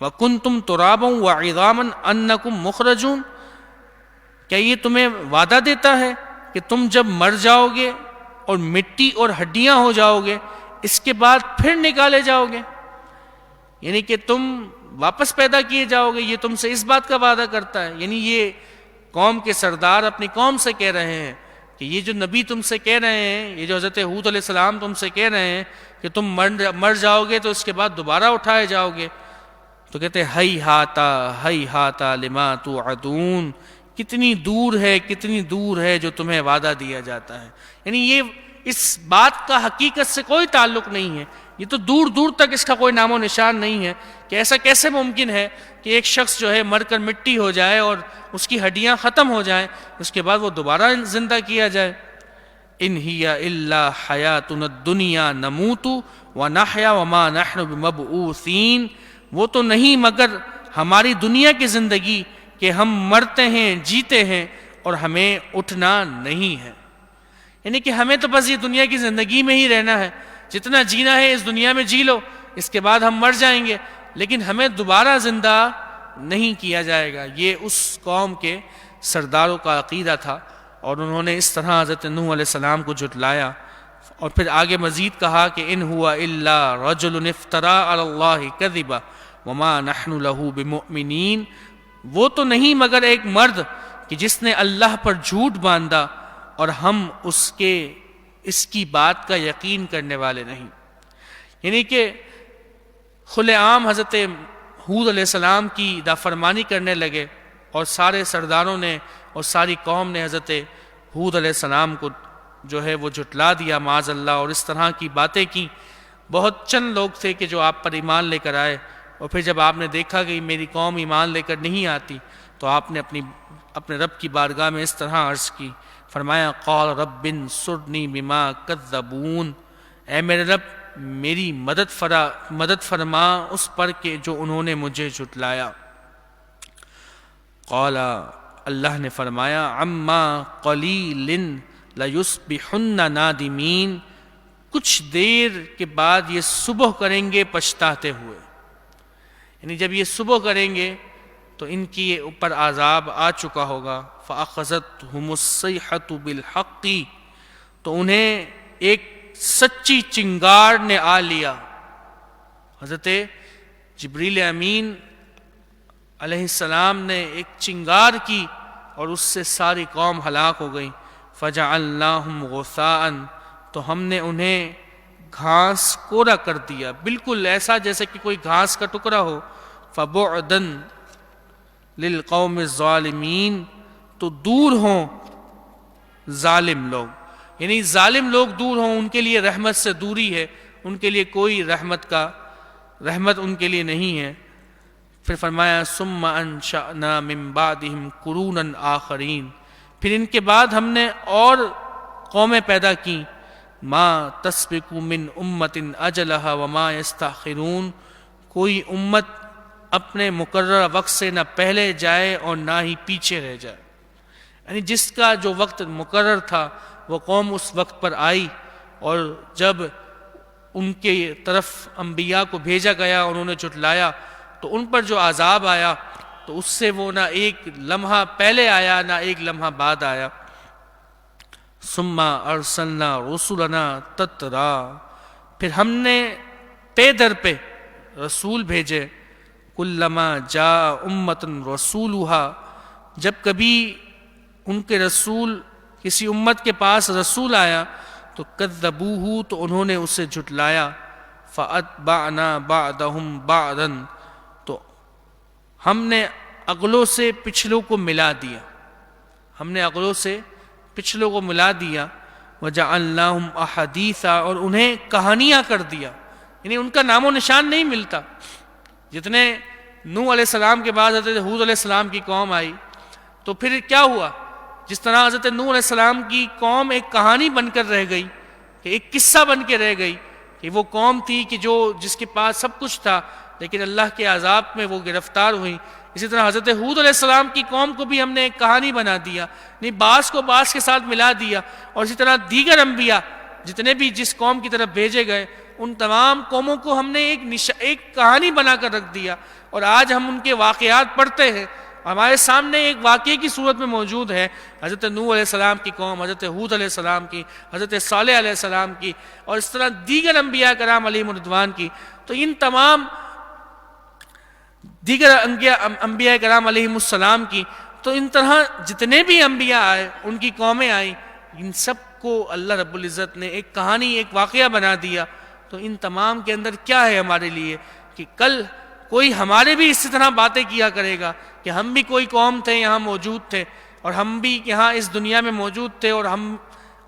وَكُنْتُمْ تُرَابًا وَعِظَامًا أَنَّكُمْ مُخْرَجُونَ، کیا یہ تمہیں وعدہ دیتا ہے کہ تم جب مر جاؤ گے اور مٹی اور ہڈیاں ہو جاؤ گے اس کے بعد پھر نکالے جاؤ گے؟ یعنی کہ تم واپس پیدا کیے جاؤ گے، یہ تم سے اس بات کا وعدہ کرتا ہے۔ یعنی یہ قوم کے سردار اپنی قوم سے کہہ رہے ہیں کہ یہ جو نبی تم سے کہہ رہے ہیں، یہ جو حضرت ہود علیہ السلام تم سے کہہ رہے ہیں کہ تم مر جاؤ گے تو اس کے بعد دوبارہ اٹھائے جاؤ گے، تو کہتے ہیں ہی ہاتا لما توعدون، کتنی دور ہے جو تمہیں وعدہ دیا جاتا ہے۔ یعنی یہ اس بات کا حقیقت سے کوئی تعلق نہیں ہے، یہ تو دور دور تک اس کا کوئی نام و نشان نہیں ہے کہ ایسا کیسے ممکن ہے کہ ایک شخص جو ہے مر کر مٹی ہو جائے اور اس کی ہڈیاں ختم ہو جائیں، اس کے بعد وہ دوبارہ زندہ کیا جائے۔ ان ہی الا حیاتنا الدنیا نموت ونحیا وما نحن بمبعوثین، وہ تو نہیں مگر ہماری دنیا کی زندگی کہ ہم مرتے ہیں، جیتے ہیں اور ہمیں اٹھنا نہیں ہے۔ یعنی کہ ہمیں تو بس یہ دنیا کی زندگی میں ہی رہنا ہے، جتنا جینا ہے اس دنیا میں جی لو، اس کے بعد ہم مر جائیں گے، لیکن ہمیں دوبارہ زندہ نہیں کیا جائے گا۔ یہ اس قوم کے سرداروں کا عقیدہ تھا، اور انہوں نے اس طرح حضرت نوح علیہ السلام کو جھٹلایا۔ اور پھر آگے مزید کہا کہ ان ہوا الا رجل افترا علی اللہ کذبا وما نحن له بمؤمنین، وہ تو نہیں مگر ایک مرد کہ جس نے اللہ پر جھوٹ باندھا اور ہم اس کی بات کا یقین کرنے والے نہیں۔ یعنی کہ کھلے عام حضرت ہود علیہ السلام کی نافرمانی کرنے لگے، اور سارے سرداروں نے اور ساری قوم نے حضرت ہود علیہ السلام کو جو ہے وہ جھٹلا دیا معاذ اللہ، اور اس طرح کی باتیں کی۔ بہت چند لوگ تھے کہ جو آپ پر ایمان لے کر آئے، اور پھر جب آپ نے دیکھا کہ میری قوم ایمان لے کر نہیں آتی تو آپ نے اپنے رب کی بارگاہ میں اس طرح عرض کی، فرمایا قال رب انصرنی بما کذبون، اے میرے رب میری مدد فرما اس پر کہ جو انہوں نے مجھے جھٹلایا۔ قال، اللہ نے فرمایا عما قلیل لیصبحن نادمین، کچھ دیر کے بعد یہ صبح کریں گے پچھتاتے ہوئے۔ یعنی جب یہ صبح کریں گے تو ان کی اوپر عذاب آ چکا ہوگا۔ فَأَخَذَتْهُمُ الصَّيْحَةُ بِالْحَقِّ، تو انہیں ایک سچی چنگار نے آ لیا۔ حضرت جبریل امین علیہ السلام نے ایک چنگار کی اور اس سے ساری قوم ہلاک ہو گئی۔ فَجَعَلْنَاهُمْ غُثَاءً، تو ہم نے انہیں گھاس کوڑا کر دیا، بالکل ایسا جیسے کہ کوئی گھاس کا ٹکڑا ہو. فبعدن للقوم الظالمین، تو دور ہوں ظالم لوگ، یعنی ظالم لوگ دور ہوں، ان کے لیے رحمت سے دوری ہے، ان کے لیے کوئی رحمت ان کے لیے نہیں ہے. پھر فرمایا ثم انشأنا من بعدہم قرونا آخرین، پھر ان کے بعد ہم نے اور قومیں پیدا کی. ما تسبق من امت اجلها وما یستأخرون، کوئی امت اپنے مقررہ وقت سے نہ پہلے جائے اور نہ ہی پیچھے رہ جائے. یعنی جس کا جو وقت مقرر تھا وہ قوم اس وقت پر آئی، اور جب ان کے طرف انبیاء کو بھیجا گیا انہوں نے جھٹلایا تو ان پر جو عذاب آیا تو اس سے وہ نہ ایک لمحہ پہلے آیا نہ ایک لمحہ بعد آیا. ثم ارسلنا رسلنا تترا، پھر ہم نے پے در پہ رسول بھیجے. کلما جاء امۃ رسولها، جب کبھی ان کے رسول کسی امت کے پاس رسول آیا تو کذبوہ، تو انہوں نے اسے جھٹلایا. فاتبعنا بعدهم بعضا، تو ہم نے اگلوں سے پچھلوں کو ملا دیا، ہم نے اگلوں سے پچھلوں کو ملا دیا. وجعلناہم احادیثا، اور انہیں کہانیاں کر دیا، یعنی ان کا نام و نشان نہیں ملتا. جتنے نوح علیہ السلام کے بعد حضرت ہود علیہ السلام کی قوم آئی تو پھر کیا ہوا، جس طرح حضرت نوح علیہ السلام کی قوم ایک کہانی بن کر رہ گئی، کہ ایک قصہ بن کے رہ گئی، کہ وہ قوم تھی کہ جس کے پاس سب کچھ تھا لیکن اللہ کے عذاب میں وہ گرفتار ہوئی. اسی طرح حضرت ہود علیہ السلام کی قوم کو بھی ہم نے ایک کہانی بنا دیا، نہیں بعض کو بعض کے ساتھ ملا دیا. اور اسی طرح دیگر انبیاء جتنے بھی جس قوم کی طرف بھیجے گئے ان تمام قوموں کو ہم نے ایک کہانی بنا کر رکھ دیا. اور آج ہم ان کے واقعات پڑھتے ہیں، ہمارے سامنے ایک واقعے کی صورت میں موجود ہے. حضرت نوح علیہ السلام کی قوم، حضرت ہود علیہ السلام کی، حضرت صالح علیہ السلام کی، اور اس طرح دیگر انبیاء کرام علیہم الرضوان کی. تو ان تمام دیگر انبیاء کرام علیہم السلام کی، تو ان طرح جتنے بھی انبیاء آئے ان کی قومیں آئیں، ان سب کو اللہ رب العزت نے ایک کہانی ایک واقعہ بنا دیا. تو ان تمام کے اندر کیا ہے ہمارے لیے کہ کل کوئی ہمارے بھی اسی طرح باتیں کیا کرے گا کہ ہم بھی کوئی قوم تھے یہاں موجود تھے، اور ہم بھی یہاں اس دنیا میں موجود تھے، اور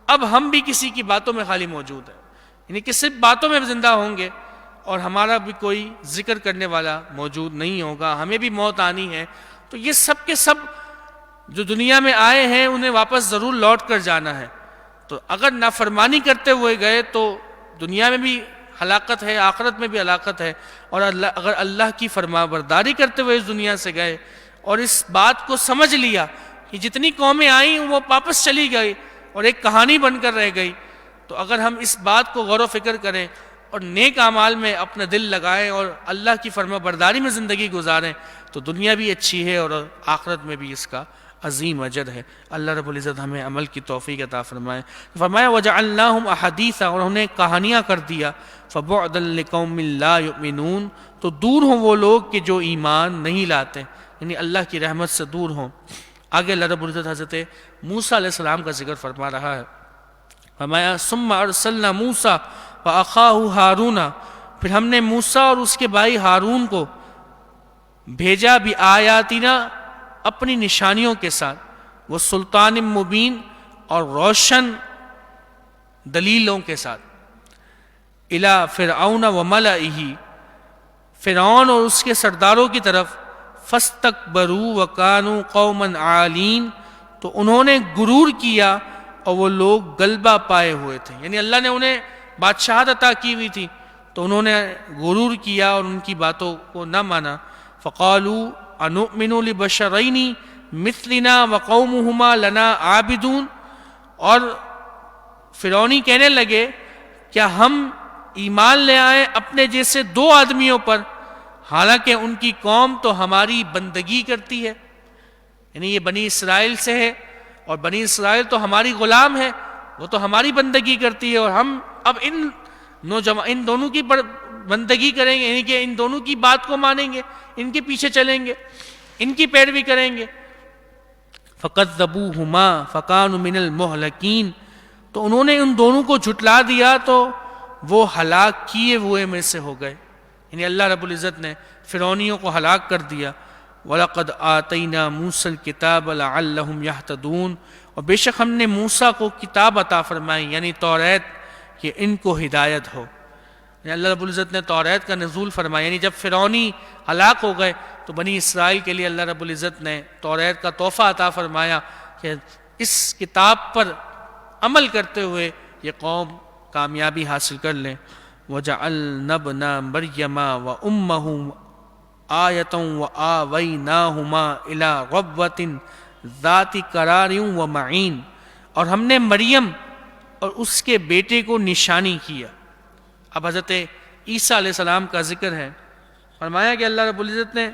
اب ہم بھی کسی کی باتوں میں خالی موجود ہیں، یعنی کہ صرف باتوں میں زندہ ہوں گے اور ہمارا بھی کوئی ذکر کرنے والا موجود نہیں ہوگا. ہمیں بھی موت آنی ہے. تو یہ سب کے سب جو دنیا میں آئے ہیں انہیں واپس ضرور لوٹ کر جانا ہے. تو اگر نافرمانی کرتے ہوئے گئے تو دنیا میں بھی ہلاکت ہے، آخرت میں بھی ہلاکت ہے. اور اگر اللہ کی فرما برداری کرتے ہوئے اس دنیا سے گئے اور اس بات کو سمجھ لیا کہ جتنی قومیں آئیں وہ واپس چلی گئی اور ایک کہانی بن کر رہ گئی، تو اگر ہم اس بات کو غور و فکر کریں اور نیک اعمال میں اپنا دل لگائیں اور اللہ کی فرما برداری میں زندگی گزاریں تو دنیا بھی اچھی ہے اور آخرت میں بھی اس کا عظیم اجر ہے. اللہ رب العزت ہمیں عمل کی توفیق عطا فرمائے. فرمایا وجعلناہم احادیثا، اور انہیں کہانیاں کر دیا. فبعدا لقوم لا یؤمنون، تو دور ہوں وہ لوگ کہ جو ایمان نہیں لاتے، یعنی اللہ کی رحمت سے دور ہوں. آگے اللہ رب العزت حضرت موسیٰ علیہ السلام کا ذکر فرما رہا ہے. فرمایا ثم ارسلنا موسیٰ واخاہ ہارون، پھر ہم نے موسیٰ اور اس کے بھائی ہارون کو بھیجا بآیاتنا، اپنی نشانیوں کے ساتھ، وہ سلطان مبین، اور روشن دلیلوں کے ساتھ، الی فرعون وملئہ، فرعون اور اس کے سرداروں کی طرف. فاستکبروا وکانوا قوما عالین، تو انہوں نے غرور کیا اور وہ لوگ غلبہ پائے ہوئے تھے، یعنی اللہ نے انہیں بادشاہت عطا کی ہوئی تھی تو انہوں نے غرور کیا اور ان کی باتوں کو نہ مانا. فقالوا انؤمن لبشرین مثلنا وقومہما لنا عابدون، اور فرعونی کہنے لگے کیا ہم ایمان لے آئیں اپنے جیسے دو آدمیوں پر، حالانکہ ان کی قوم تو ہماری بندگی کرتی ہے. یعنی یہ بنی اسرائیل سے ہے اور بنی اسرائیل تو ہماری غلام ہے، وہ تو ہماری بندگی کرتی ہے، اور ہم اب ان دونوں کی بندگی کریں گے، یعنی کہ ان دونوں کی بات کو مانیں گے، ان کے پیچھے چلیں گے، ان کی پیروی کریں گے. فَكَذَّبُوهُمَا فَكَانُوا مِنَ الْمُهْلَكِينَ، تو انہوں نے ان دونوں کو جھٹلا دیا تو وہ ہلاک کیے ہوئے میں سے ہو گئے، یعنی اللہ رب العزت نے فرعونیوں کو ہلاک کر دیا۔ وَلَقَدْ آتَيْنَا مُوسَى الْكِتَابَ لَعَلَّهُمْ يَهْتَدُونَ، اور بے شک ہم نے موسیٰ کو کتاب عطا فرمائی، یعنی توریت، کہ ان کو ہدایت ہو۔ یعنی اللہ رب العزت نے توریت کا نزول فرمایا، یعنی جب فرعونی ہلاک ہو گئے تو بنی اسرائیل کے لیے اللہ رب العزت نے توریت کا تحفہ عطا فرمایا کہ اس کتاب پر عمل کرتے ہوئے یہ قوم کامیابی حاصل کر لیں۔ وَجَعَلْنَا ابْنَ مَرْيَمَ وَأُمَّهُ آیَةً وَآوَيْنَاهُمَا إِلَىٰ رَبْوَةٍ ذَاتِ قَرَارٍ وَمَعِینٍ، اور ہم نے مریم اور اس کے بیٹے کو نشانی کیا۔ اب حضرت عیسیٰ علیہ السلام کا ذکر ہے، فرمایا کہ اللہ رب العزت نے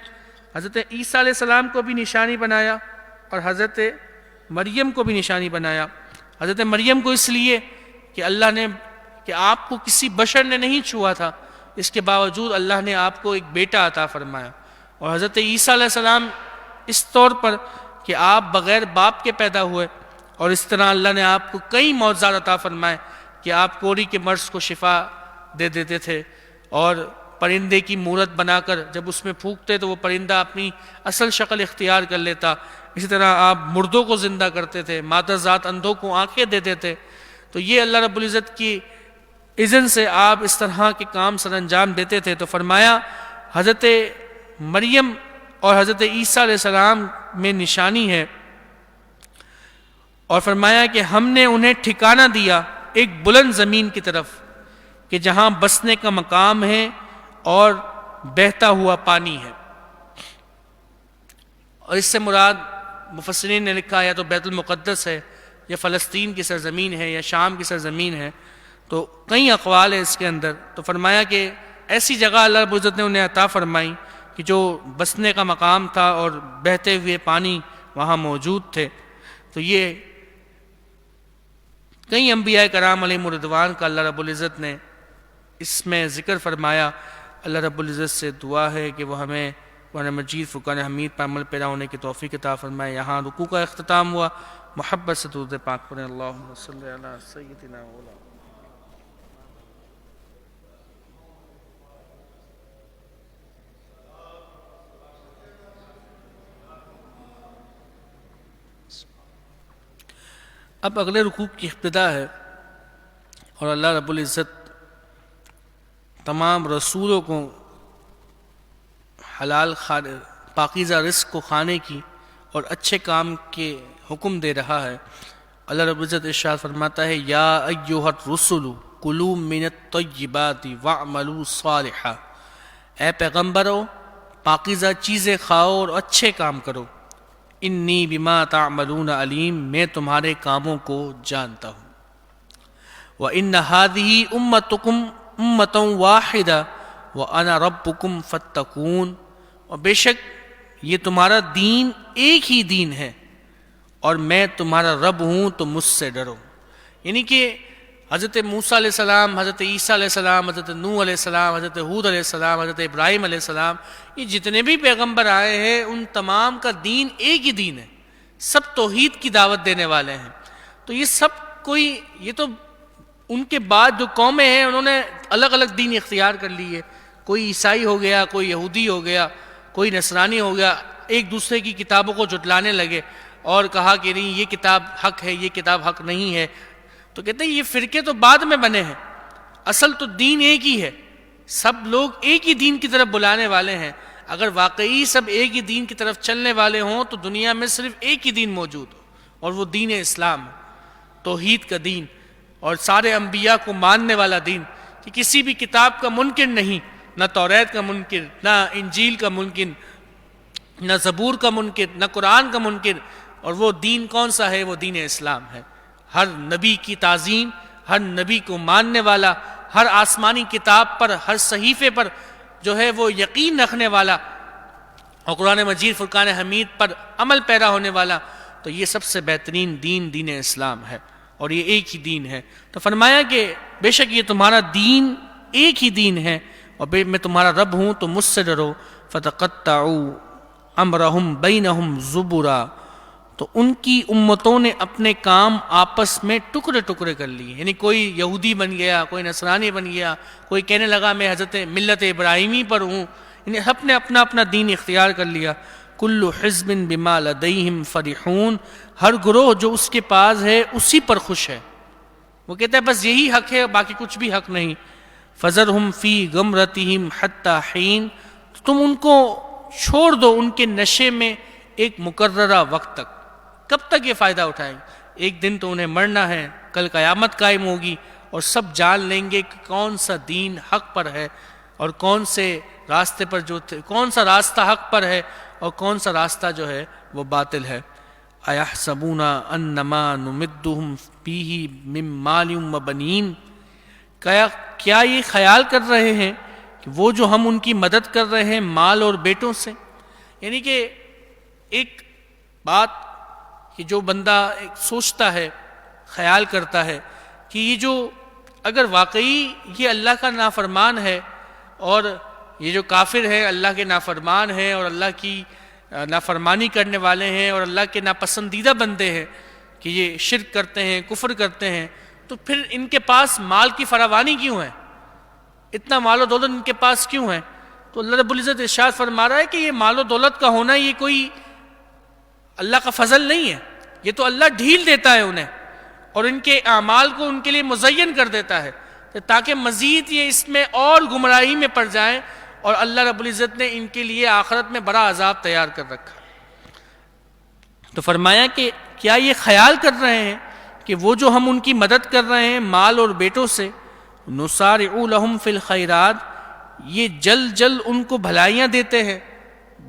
حضرت عیسیٰ علیہ السلام کو بھی نشانی بنایا اور حضرت مریم کو بھی نشانی بنایا۔ حضرت مریم کو اس لیے کہ اللہ نے کہ آپ کو کسی بشر نے نہیں چھوا تھا، اس کے باوجود اللہ نے آپ کو ایک بیٹا عطا فرمایا، اور حضرت عیسیٰ علیہ السلام اس طور پر کہ آپ بغیر باپ کے پیدا ہوئے، اور اس طرح اللہ نے آپ کو کئی معجزات عطا فرمائے کہ آپ کوڑی کے مرض کو شفا دے دیتے تھے، اور پرندے کی مورت بنا کر جب اس میں پھونکتے تو وہ پرندہ اپنی اصل شکل اختیار کر لیتا۔ اسی طرح آپ مردوں کو زندہ کرتے تھے، مادر ذات اندھوں کو آنکھیں دیتے تھے۔ تو یہ اللہ رب العزت کی اذن سے آپ اس طرح کے کام سر انجام دیتے تھے۔ تو فرمایا حضرت مریم اور حضرت عیسیٰ علیہ السلام میں نشانی ہے، اور فرمایا کہ ہم نے انہیں ٹھکانہ دیا ایک بلند زمین کی طرف کہ جہاں بسنے کا مقام ہے اور بہتا ہوا پانی ہے۔ اور اس سے مراد مفسرین نے لکھا یا تو بیت المقدس ہے، یا فلسطین کی سرزمین ہے، یا شام کی سرزمین ہے، تو کئی اقوال ہیں اس کے اندر۔ تو فرمایا کہ ایسی جگہ اللہ رب العزت نے انہیں عطا فرمائی کہ جو بسنے کا مقام تھا اور بہتے ہوئے پانی وہاں موجود تھے۔ تو یہ کئی انبیاء کرام علیہم الرضوان کا اللہ رب العزت نے اس میں ذکر فرمایا۔ اللہ رب العزت سے دعا ہے کہ وہ ہمیں قرآن مجید فرقان حمید پر عمل پیرا ہونے کی توفیق عطا فرمائے۔ یہاں رکوع کا اختتام ہوا، محبت سے درود پاک پڑھیں، اللہم صلی علی سیدنا مولانا۔ اب اگلے رکوع کی ابتدا ہے، اور اللہ رب العزت تمام رسولوں کو حلال پاکیزہ رزق کو کھانے کی اور اچھے کام کے حکم دے رہا ہے۔ اللہ رب العزت ارشاد فرماتا ہے، یا ایھا الرسل کلوا من الطیبات واعملوا صالحا، اے پیغمبرو پاکیزہ چیزیں کھاؤ اور اچھے کام کرو، انی بما تعملون علیم، میں تمہارے کاموں کو جانتا ہوں۔ وَإِنَّ هَذِهِ أُمَّتُكُمْ أُمَّةً وَاحِدَةً وَأَنَا رَبُّكُمْ فَاتَّقُونِ، اور بے شک یہ تمہارا دین ایک ہی دین ہے اور میں تمہارا رب ہوں تو مجھ سے ڈرو۔ یعنی کہ حضرت موسیٰ علیہ السلام، حضرت عیسیٰ علیہ السلام، حضرت نوح علیہ السلام، حضرت ہود علیہ السلام، حضرت ابراہیم علیہ السلام، یہ جتنے بھی پیغمبر آئے ہیں ان تمام کا دین ایک ہی دین ہے، سب توحید کی دعوت دینے والے ہیں۔ تو یہ سب کوئی، یہ تو ان کے بعد جو قومیں ہیں انہوں نے الگ الگ دین اختیار کر لی ہے، کوئی عیسائی ہو گیا، کوئی یہودی ہو گیا، کوئی نصرانی ہو گیا، ایک دوسرے کی کتابوں کو جھٹلانے لگے اور کہا کہ نہیں یہ کتاب حق ہے، یہ کتاب حق نہیں ہے۔ تو کہتے ہیں یہ فرقے تو بعد میں بنے ہیں، اصل تو دین ایک ہی ہے، سب لوگ ایک ہی دین کی طرف بلانے والے ہیں۔ اگر واقعی سب ایک ہی دین کی طرف چلنے والے ہوں تو دنیا میں صرف ایک ہی دین موجود ہو، اور وہ دین اسلام ہے، توحید کا دین، اور سارے انبیاء کو ماننے والا دین، کہ کسی بھی کتاب کا منکر نہیں، نہ توریت کا منکر، نہ انجیل کا منکر، نہ زبور کا منکر، نہ قرآن کا منکر۔ اور وہ دین کون سا ہے؟ وہ دین اسلام ہے۔ ہر نبی کی تعظیم، ہر نبی کو ماننے والا، ہر آسمانی کتاب پر، ہر صحیفے پر جو ہے وہ یقین رکھنے والا، اور قرآن مجید فرقان حمید پر عمل پیرا ہونے والا۔ تو یہ سب سے بہترین دین دین اسلام ہے، اور یہ ایک ہی دین ہے۔ تو فرمایا کہ بے شک یہ تمہارا دین ایک ہی دین ہے، اور میں تمہارا رب ہوں تو مجھ سے ڈرو۔ فَتَقَطَّعُوا أَمْرَهُمْ بَيْنَهُمْ زُبُرًا، تو ان کی امتوں نے اپنے کام آپس میں ٹکڑے ٹکڑے کر لیے، یعنی کوئی یہودی بن گیا، کوئی نصرانی بن گیا، کوئی کہنے لگا میں حضرت ملت ابراہیمی پر ہوں، یعنی سب نے اپنا اپنا دین اختیار کر لیا۔ کل حزب بما لدیہم فرحون، ہر گروہ جو اس کے پاس ہے اسی پر خوش ہے، وہ کہتا ہے بس یہی حق ہے، باقی کچھ بھی حق نہیں۔ فذرہم فی غمرتہم حتی حین، تم ان کو چھوڑ دو ان کے نشے میں ایک مقررہ وقت تک۔ کب تک یہ فائدہ اٹھائیں گے؟ ایک دن تو انہیں مرنا ہے، کل قیامت قائم ہوگی اور سب جان لیں گے کہ کون سا دین حق پر ہے اور کون سے راستے پر کون سا راستہ حق پر ہے اور کون سا راستہ جو ہے وہ باطل ہے۔ اَيَحْسَبُونَ أَنَّمَا نُمِدُّهُمْ بِهِ مِن مَّالٍ وَبَنِينَ، کیا یہ خیال کر رہے ہیں کہ وہ جو ہم ان کی مدد کر رہے ہیں مال اور بیٹوں سے؟ یعنی کہ ایک بات کہ جو بندہ ایک سوچتا ہے، خیال کرتا ہے کہ یہ جو اگر واقعی یہ اللہ کا نافرمان ہے اور یہ جو کافر ہے اللہ کے نافرمان ہے اور اللہ کی نافرمانی کرنے والے ہیں اور اللہ کے ناپسندیدہ بندے ہیں کہ یہ شرک کرتے ہیں، کفر کرتے ہیں، تو پھر ان کے پاس مال کی فراوانی کیوں ہے؟ اتنا مال و دولت ان کے پاس کیوں ہے؟ تو اللہ رب العزت ارشاد فرما رہا ہے کہ یہ مال و دولت کا ہونا یہ کوئی اللہ کا فضل نہیں ہے، یہ تو اللہ ڈھیل دیتا ہے انہیں اور ان کے اعمال کو ان کے لیے مزین کر دیتا ہے تاکہ مزید یہ اس میں اور گمراہی میں پڑ جائیں، اور اللہ رب العزت نے ان کے لیے آخرت میں بڑا عذاب تیار کر رکھا۔ تو فرمایا کہ کیا یہ خیال کر رہے ہیں کہ وہ جو ہم ان کی مدد کر رہے ہیں مال اور بیٹوں سے، نسارع لہم فی الخیرات، یہ جلد جلد ان کو بھلائیاں دیتے ہیں،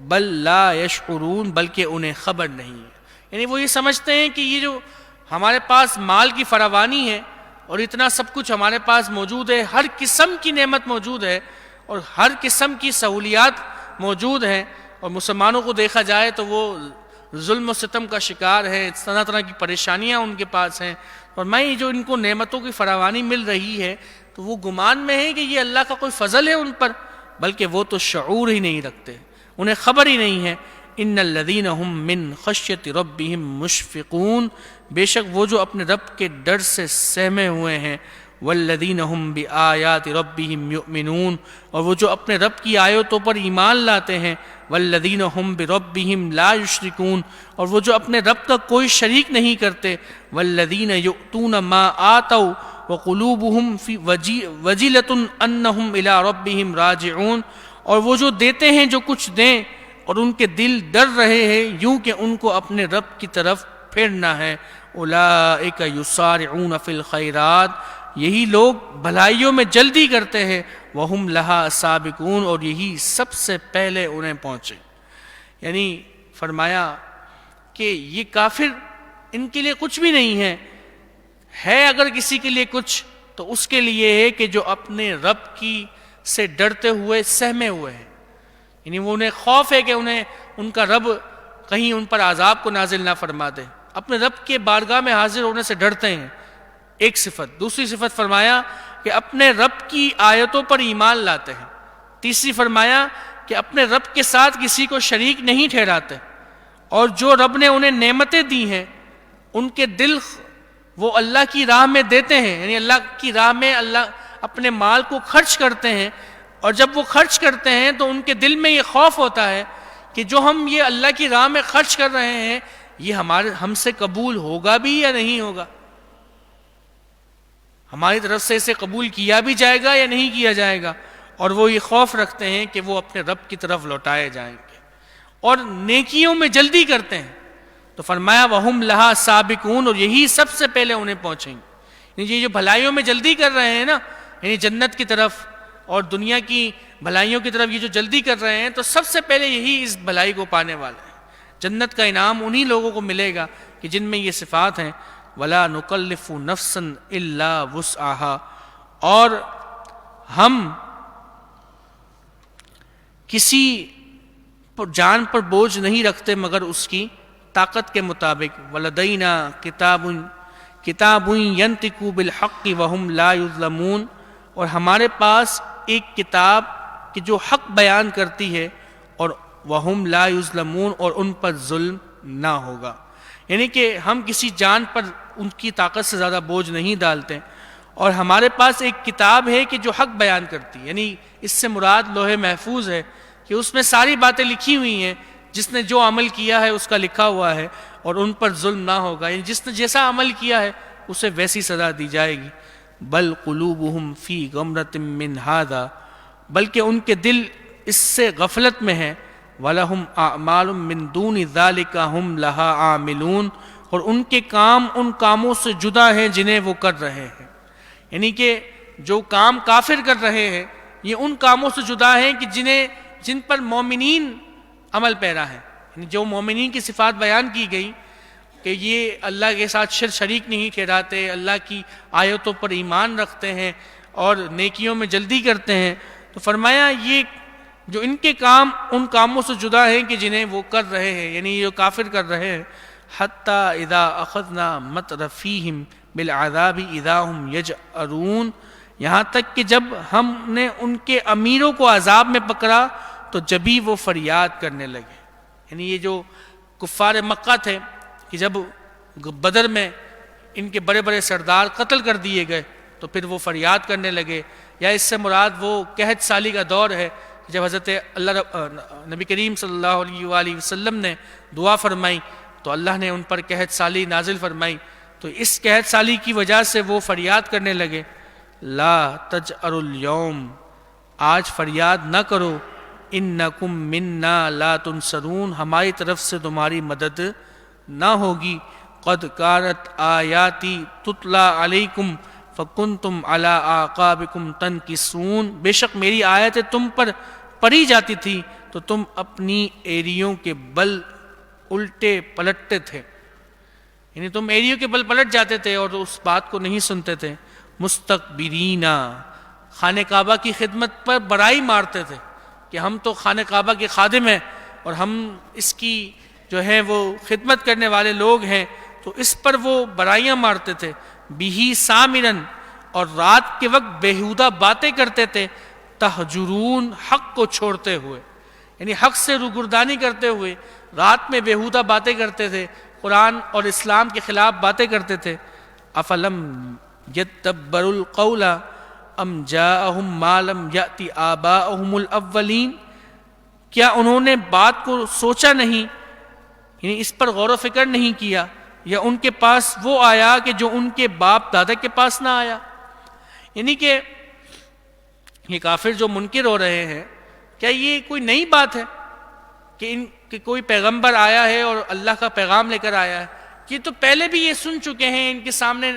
بل لا یشعرون، بلکہ انہیں خبر نہیں ہے۔ یعنی وہ یہ سمجھتے ہیں کہ یہ جو ہمارے پاس مال کی فراوانی ہے اور اتنا سب کچھ ہمارے پاس موجود ہے، ہر قسم کی نعمت موجود ہے اور ہر قسم کی سہولیات موجود ہیں، اور مسلمانوں کو دیکھا جائے تو وہ ظلم و ستم کا شکار ہے، طرح طرح کی پریشانیاں ان کے پاس ہیں، اور میں جو ان کو نعمتوں کی فراوانی مل رہی ہے تو وہ گمان میں ہے کہ یہ اللہ کا کوئی فضل ہے ان پر، بلکہ وہ تو شعور ہی نہیں رکھتے، انہیں خبر ہی نہیں ہے۔ ان الذین هم من خشیت ربهم مشفقون، بے شک وہ جو اپنے رب کے ڈر سے سہمے ہوئے ہیں، والذین هم بآیات ربهم یؤمنون، اور وہ جو اپنے رب کی آیتوں پر ایمان لاتے ہیں، والذین هم بربهم لا یشرکون، اور وہ جو اپنے رب کا کوئی شریک نہیں کرتے، والذین یؤتون ما آتوا وقلوبهم فی وجلۃ انہم الی ربهم راجعون، اور وہ جو دیتے ہیں جو کچھ دیں اور ان کے دل ڈر رہے ہیں یوں کہ ان کو اپنے رب کی طرف پھرنا ہے۔ اولئک یسارعون فی الخیرات، یہی لوگ بھلائیوں میں جلدی کرتے ہیں، وہم لہا سابقون، اور یہی سب سے پہلے انہیں پہنچے۔ یعنی فرمایا کہ یہ کافر ان کے لیے کچھ بھی نہیں ہے اگر کسی کے لیے کچھ تو اس کے لیے ہے کہ جو اپنے رب کی سے ڈرتے ہوئے سہمے ہوئے ہیں، یعنی وہ انہیں خوف ہے کہ انہیں ان کا رب کہیں ان پر عذاب کو نازل نہ فرما دے، اپنے رب کے بارگاہ میں حاضر ہونے سے ڈرتے ہیں، ایک صفت۔ دوسری صفت فرمایا کہ اپنے رب کی آیتوں پر ایمان لاتے ہیں۔ تیسری فرمایا کہ اپنے رب کے ساتھ کسی کو شریک نہیں ٹھہراتے، اور جو رب نے انہیں نعمتیں دی ہیں ان کے دل وہ اللہ کی راہ میں دیتے ہیں، یعنی اللہ کی راہ میں اللہ اپنے مال کو خرچ کرتے ہیں، اور جب وہ خرچ کرتے ہیں تو ان کے دل میں یہ خوف ہوتا ہے کہ جو ہم یہ اللہ کی راہ میں خرچ کر رہے ہیں یہ ہم سے قبول ہوگا بھی یا نہیں ہوگا، ہماری طرف سے اسے قبول کیا بھی جائے گا یا نہیں کیا جائے گا، اور وہ یہ خوف رکھتے ہیں کہ وہ اپنے رب کی طرف لوٹائے جائیں گے، اور نیکیوں میں جلدی کرتے ہیں۔ تو فرمایا وَهُمْ لَهَا سَابِقُونَ، اور یہی سب سے پہلے انہیں پہنچیں گے۔ یہ جو بھلائیوں میں جلدی کر رہے ہیں نا، یعنی جنت کی طرف اور دنیا کی بھلائیوں کی طرف یہ جو جلدی کر رہے ہیں تو سب سے پہلے یہی اس بھلائی کو پانے والے ہیں۔ جنت کا انعام انہی لوگوں کو ملے گا کہ جن میں یہ صفات ہیں، وَلَا نُكَلِّفُ نَفْسًا إِلَّا وُسْعَهَا، اور ہم کسی جان پر بوجھ نہیں رکھتے مگر اس کی طاقت کے مطابق۔ وَلَدَيْنَا کتاب يَنطِقُ بِالْحَقِّ وَهُمْ لَا يُظْلَمُونَ، اور ہمارے پاس ایک کتاب کہ جو حق بیان کرتی ہے، اور وَهُمْ لَا يُظْلَمُونَ، اور ان پر ظلم نہ ہوگا۔ یعنی کہ ہم کسی جان پر ان کی طاقت سے زیادہ بوجھ نہیں ڈالتے، اور ہمارے پاس ایک کتاب ہے کہ جو حق بیان کرتی، یعنی اس سے مراد لوح محفوظ ہے کہ اس میں ساری باتیں لکھی ہوئی ہیں، جس نے جو عمل کیا ہے اس کا لکھا ہوا ہے، اور ان پر ظلم نہ ہوگا، یعنی جس نے جیسا عمل کیا ہے اسے ویسی سزا دی جائے گی۔ بل قلوبہم فی غمرۃ من ھذا، بلکہ ان کے دل اس سے غفلت میں ہیں، وَلَهُمْ أَعْمَالٌ مِّن دُونِ ذَلِكَ هُمْ لَهَا عَامِلُونَ، اور ان کے کام ان کاموں سے جدا ہیں جنہیں وہ کر رہے ہیں، یعنی کہ جو کام کافر کر رہے ہیں یہ ان کاموں سے جدا ہیں کہ جن پر مومنین عمل پیرا ہیں، یعنی جو مومنین کی صفات بیان کی گئی کہ یہ اللہ کے ساتھ شریک نہیں ٹھہراتے، اللہ کی آیتوں پر ایمان رکھتے ہیں اور نیکیوں میں جلدی کرتے ہیں، تو فرمایا یہ جو ان کے کام ان کاموں سے جدا ہیں کہ جنہیں وہ کر رہے ہیں، یعنی یہ کافر کر رہے ہیں۔ حَتَّى إِذَا أَخَذْنَا مَتْرَفِيهِمْ بِالْعَذَابِ إِذَا هُمْ يَجْأَرُونَ، یہاں تک کہ جب ہم نے ان کے امیروں کو عذاب میں پکڑا تو جبھی وہ فریاد کرنے لگے، یعنی یہ جو کفار مکہ تھے کہ جب بدر میں ان کے بڑے بڑے سردار قتل کر دیے گئے تو پھر وہ فریاد کرنے لگے، یا اس سے مراد وہ قحط سالی کا دور ہے جب حضرت نبی کریم صلی اللہ علیہ وآلہ وسلم نے دعا فرمائی تو اللہ نے ان پر قحط سالی نازل فرمائی، تو اس قحط سالی کی وجہ سے وہ فریاد کرنے لگے، لا تجأروا اليوم، آج فریاد نہ کرو، انکم منا لا تنصرون، ہماری طرف سے تمہاری مدد نہ ہوگی، قد کانت آیاتی تتلی علیکم فکنتم علی اعقابکم تنکصون، بے شک میری آیتیں تم پر پڑھی جاتی تھی تو تم اپنی ایڑیوں کے بل الٹے پلٹتے تھے، یعنی تم ایڑیوں کے بل پلٹ جاتے تھے اور اس بات کو نہیں سنتے تھے، مستکبرین، خانہ کعبہ کی خدمت پر بڑائی مارتے تھے کہ ہم تو خانہ کعبہ کے خادم ہیں اور ہم اس کی جو ہے وہ خدمت کرنے والے لوگ ہیں، تو اس پر وہ برائیاں مارتے تھے، بِهِ سامرن، اور رات کے وقت بیہودہ باتیں کرتے تھے، تہجرون، حق کو چھوڑتے ہوئے، یعنی حق سے روگردانی کرتے ہوئے رات میں بیہودہ باتیں کرتے تھے، قرآن اور اسلام کے خلاف باتیں کرتے تھے۔ افلم یدبروا القول ام جاءہم ما لم یأت آباءہم الاولین، کیا انہوں نے بات کو سوچا نہیں، یعنی اس پر غور و فکر نہیں کیا، یا ان کے پاس وہ آیا کہ جو ان کے باپ دادا کے پاس نہ آیا، یعنی کہ یہ کافر جو منکر ہو رہے ہیں، کیا یہ کوئی نئی بات ہے کہ کوئی پیغمبر آیا ہے اور اللہ کا پیغام لے کر آیا ہے؟ یہ تو پہلے بھی یہ سن چکے ہیں، ان کے سامنے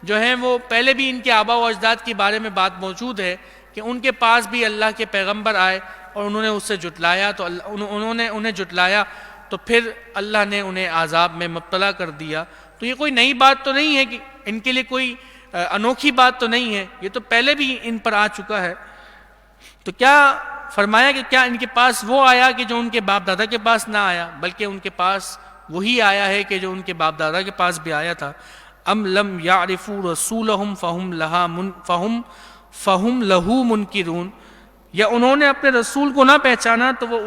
جو ہیں وہ پہلے بھی ان کے آبا و اجداد کے بارے میں بات موجود ہے کہ ان کے پاس بھی اللہ کے پیغمبر آئے اور انہوں نے اس سے جھٹلایا، تو انہوں نے انہیں جھٹلایا تو پھر اللہ نے انہیں عذاب میں مبتلا کر دیا۔ تو یہ کوئی نئی بات تو نہیں ہے، کہ ان کے لیے کوئی انوکھی بات تو نہیں ہے، یہ تو پہلے بھی ان پر آ چکا ہے۔ تو کیا فرمایا کہ کیا ان کے پاس وہ آیا کہ جو ان کے باپ دادا کے پاس نہ آیا، بلکہ ان کے پاس وہی آیا ہے کہ جو ان کے باپ دادا کے پاس بھی آیا تھا۔ ام لم یعرفوا رسولہم فہم لہو منکرون، یا انہوں نے اپنے رسول کو نہ پہچانا تو وہ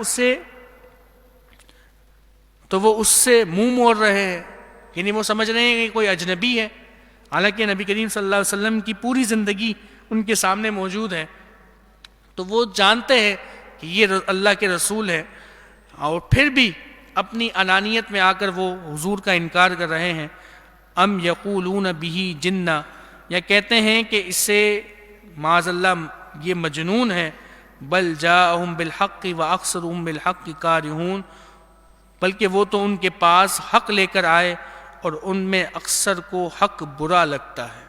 اس سے منہ موڑ رہے ہیں، یعنی وہ سمجھ رہے ہیں کہ کوئی اجنبی ہے، حالانکہ نبی کریم صلی اللہ علیہ وسلم کی پوری زندگی ان کے سامنے موجود ہے، تو وہ جانتے ہیں کہ یہ اللہ کے رسول ہے، اور پھر بھی اپنی انانیت میں آ کر وہ حضور کا انکار کر رہے ہیں۔ ام یقولون بہ جنہ، یا کہتے ہیں کہ اسے معاذ اللہ یہ مجنون ہے، بل جاءہم بالحق واکثرہم بالحق کارہون، بلکہ وہ تو ان کے پاس حق لے کر آئے اور ان میں اکثر کو حق برا لگتا ہے،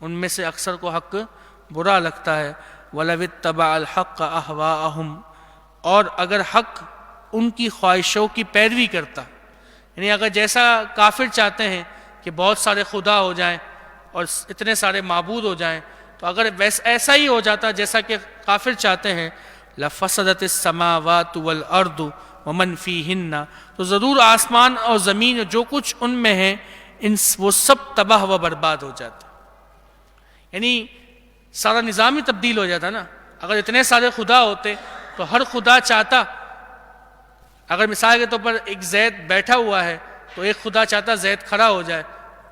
ان میں سے اکثر کو حق برا لگتا ہے۔ وَلَوِ اتَّبَعَ الْحَقَّ أَهْوَاءَهُمْ، اور اگر حق ان کی خواہشوں کی پیروی کرتا، یعنی اگر جیسا کافر چاہتے ہیں کہ بہت سارے خدا ہو جائیں اور اتنے سارے معبود ہو جائیں، تو اگر ایسا ہی ہو جاتا جیسا کہ کافر چاہتے ہیں، لَفَسَدَتِ السَّمَاوَاتُ وَالْأَرْضُ وَمَنْ فِيهِنَّ، تو ضرور آسمان اور زمین جو کچھ ان میں ہے وہ سب تباہ و برباد ہو جاتا، یعنی سارا نظام ہی تبدیل ہو جاتا نا۔ اگر اتنے سارے خدا ہوتے تو ہر خدا چاہتا، اگر مثال کے طور پر ایک زید بیٹھا ہوا ہے، تو ایک خدا چاہتا زید کھڑا ہو جائے،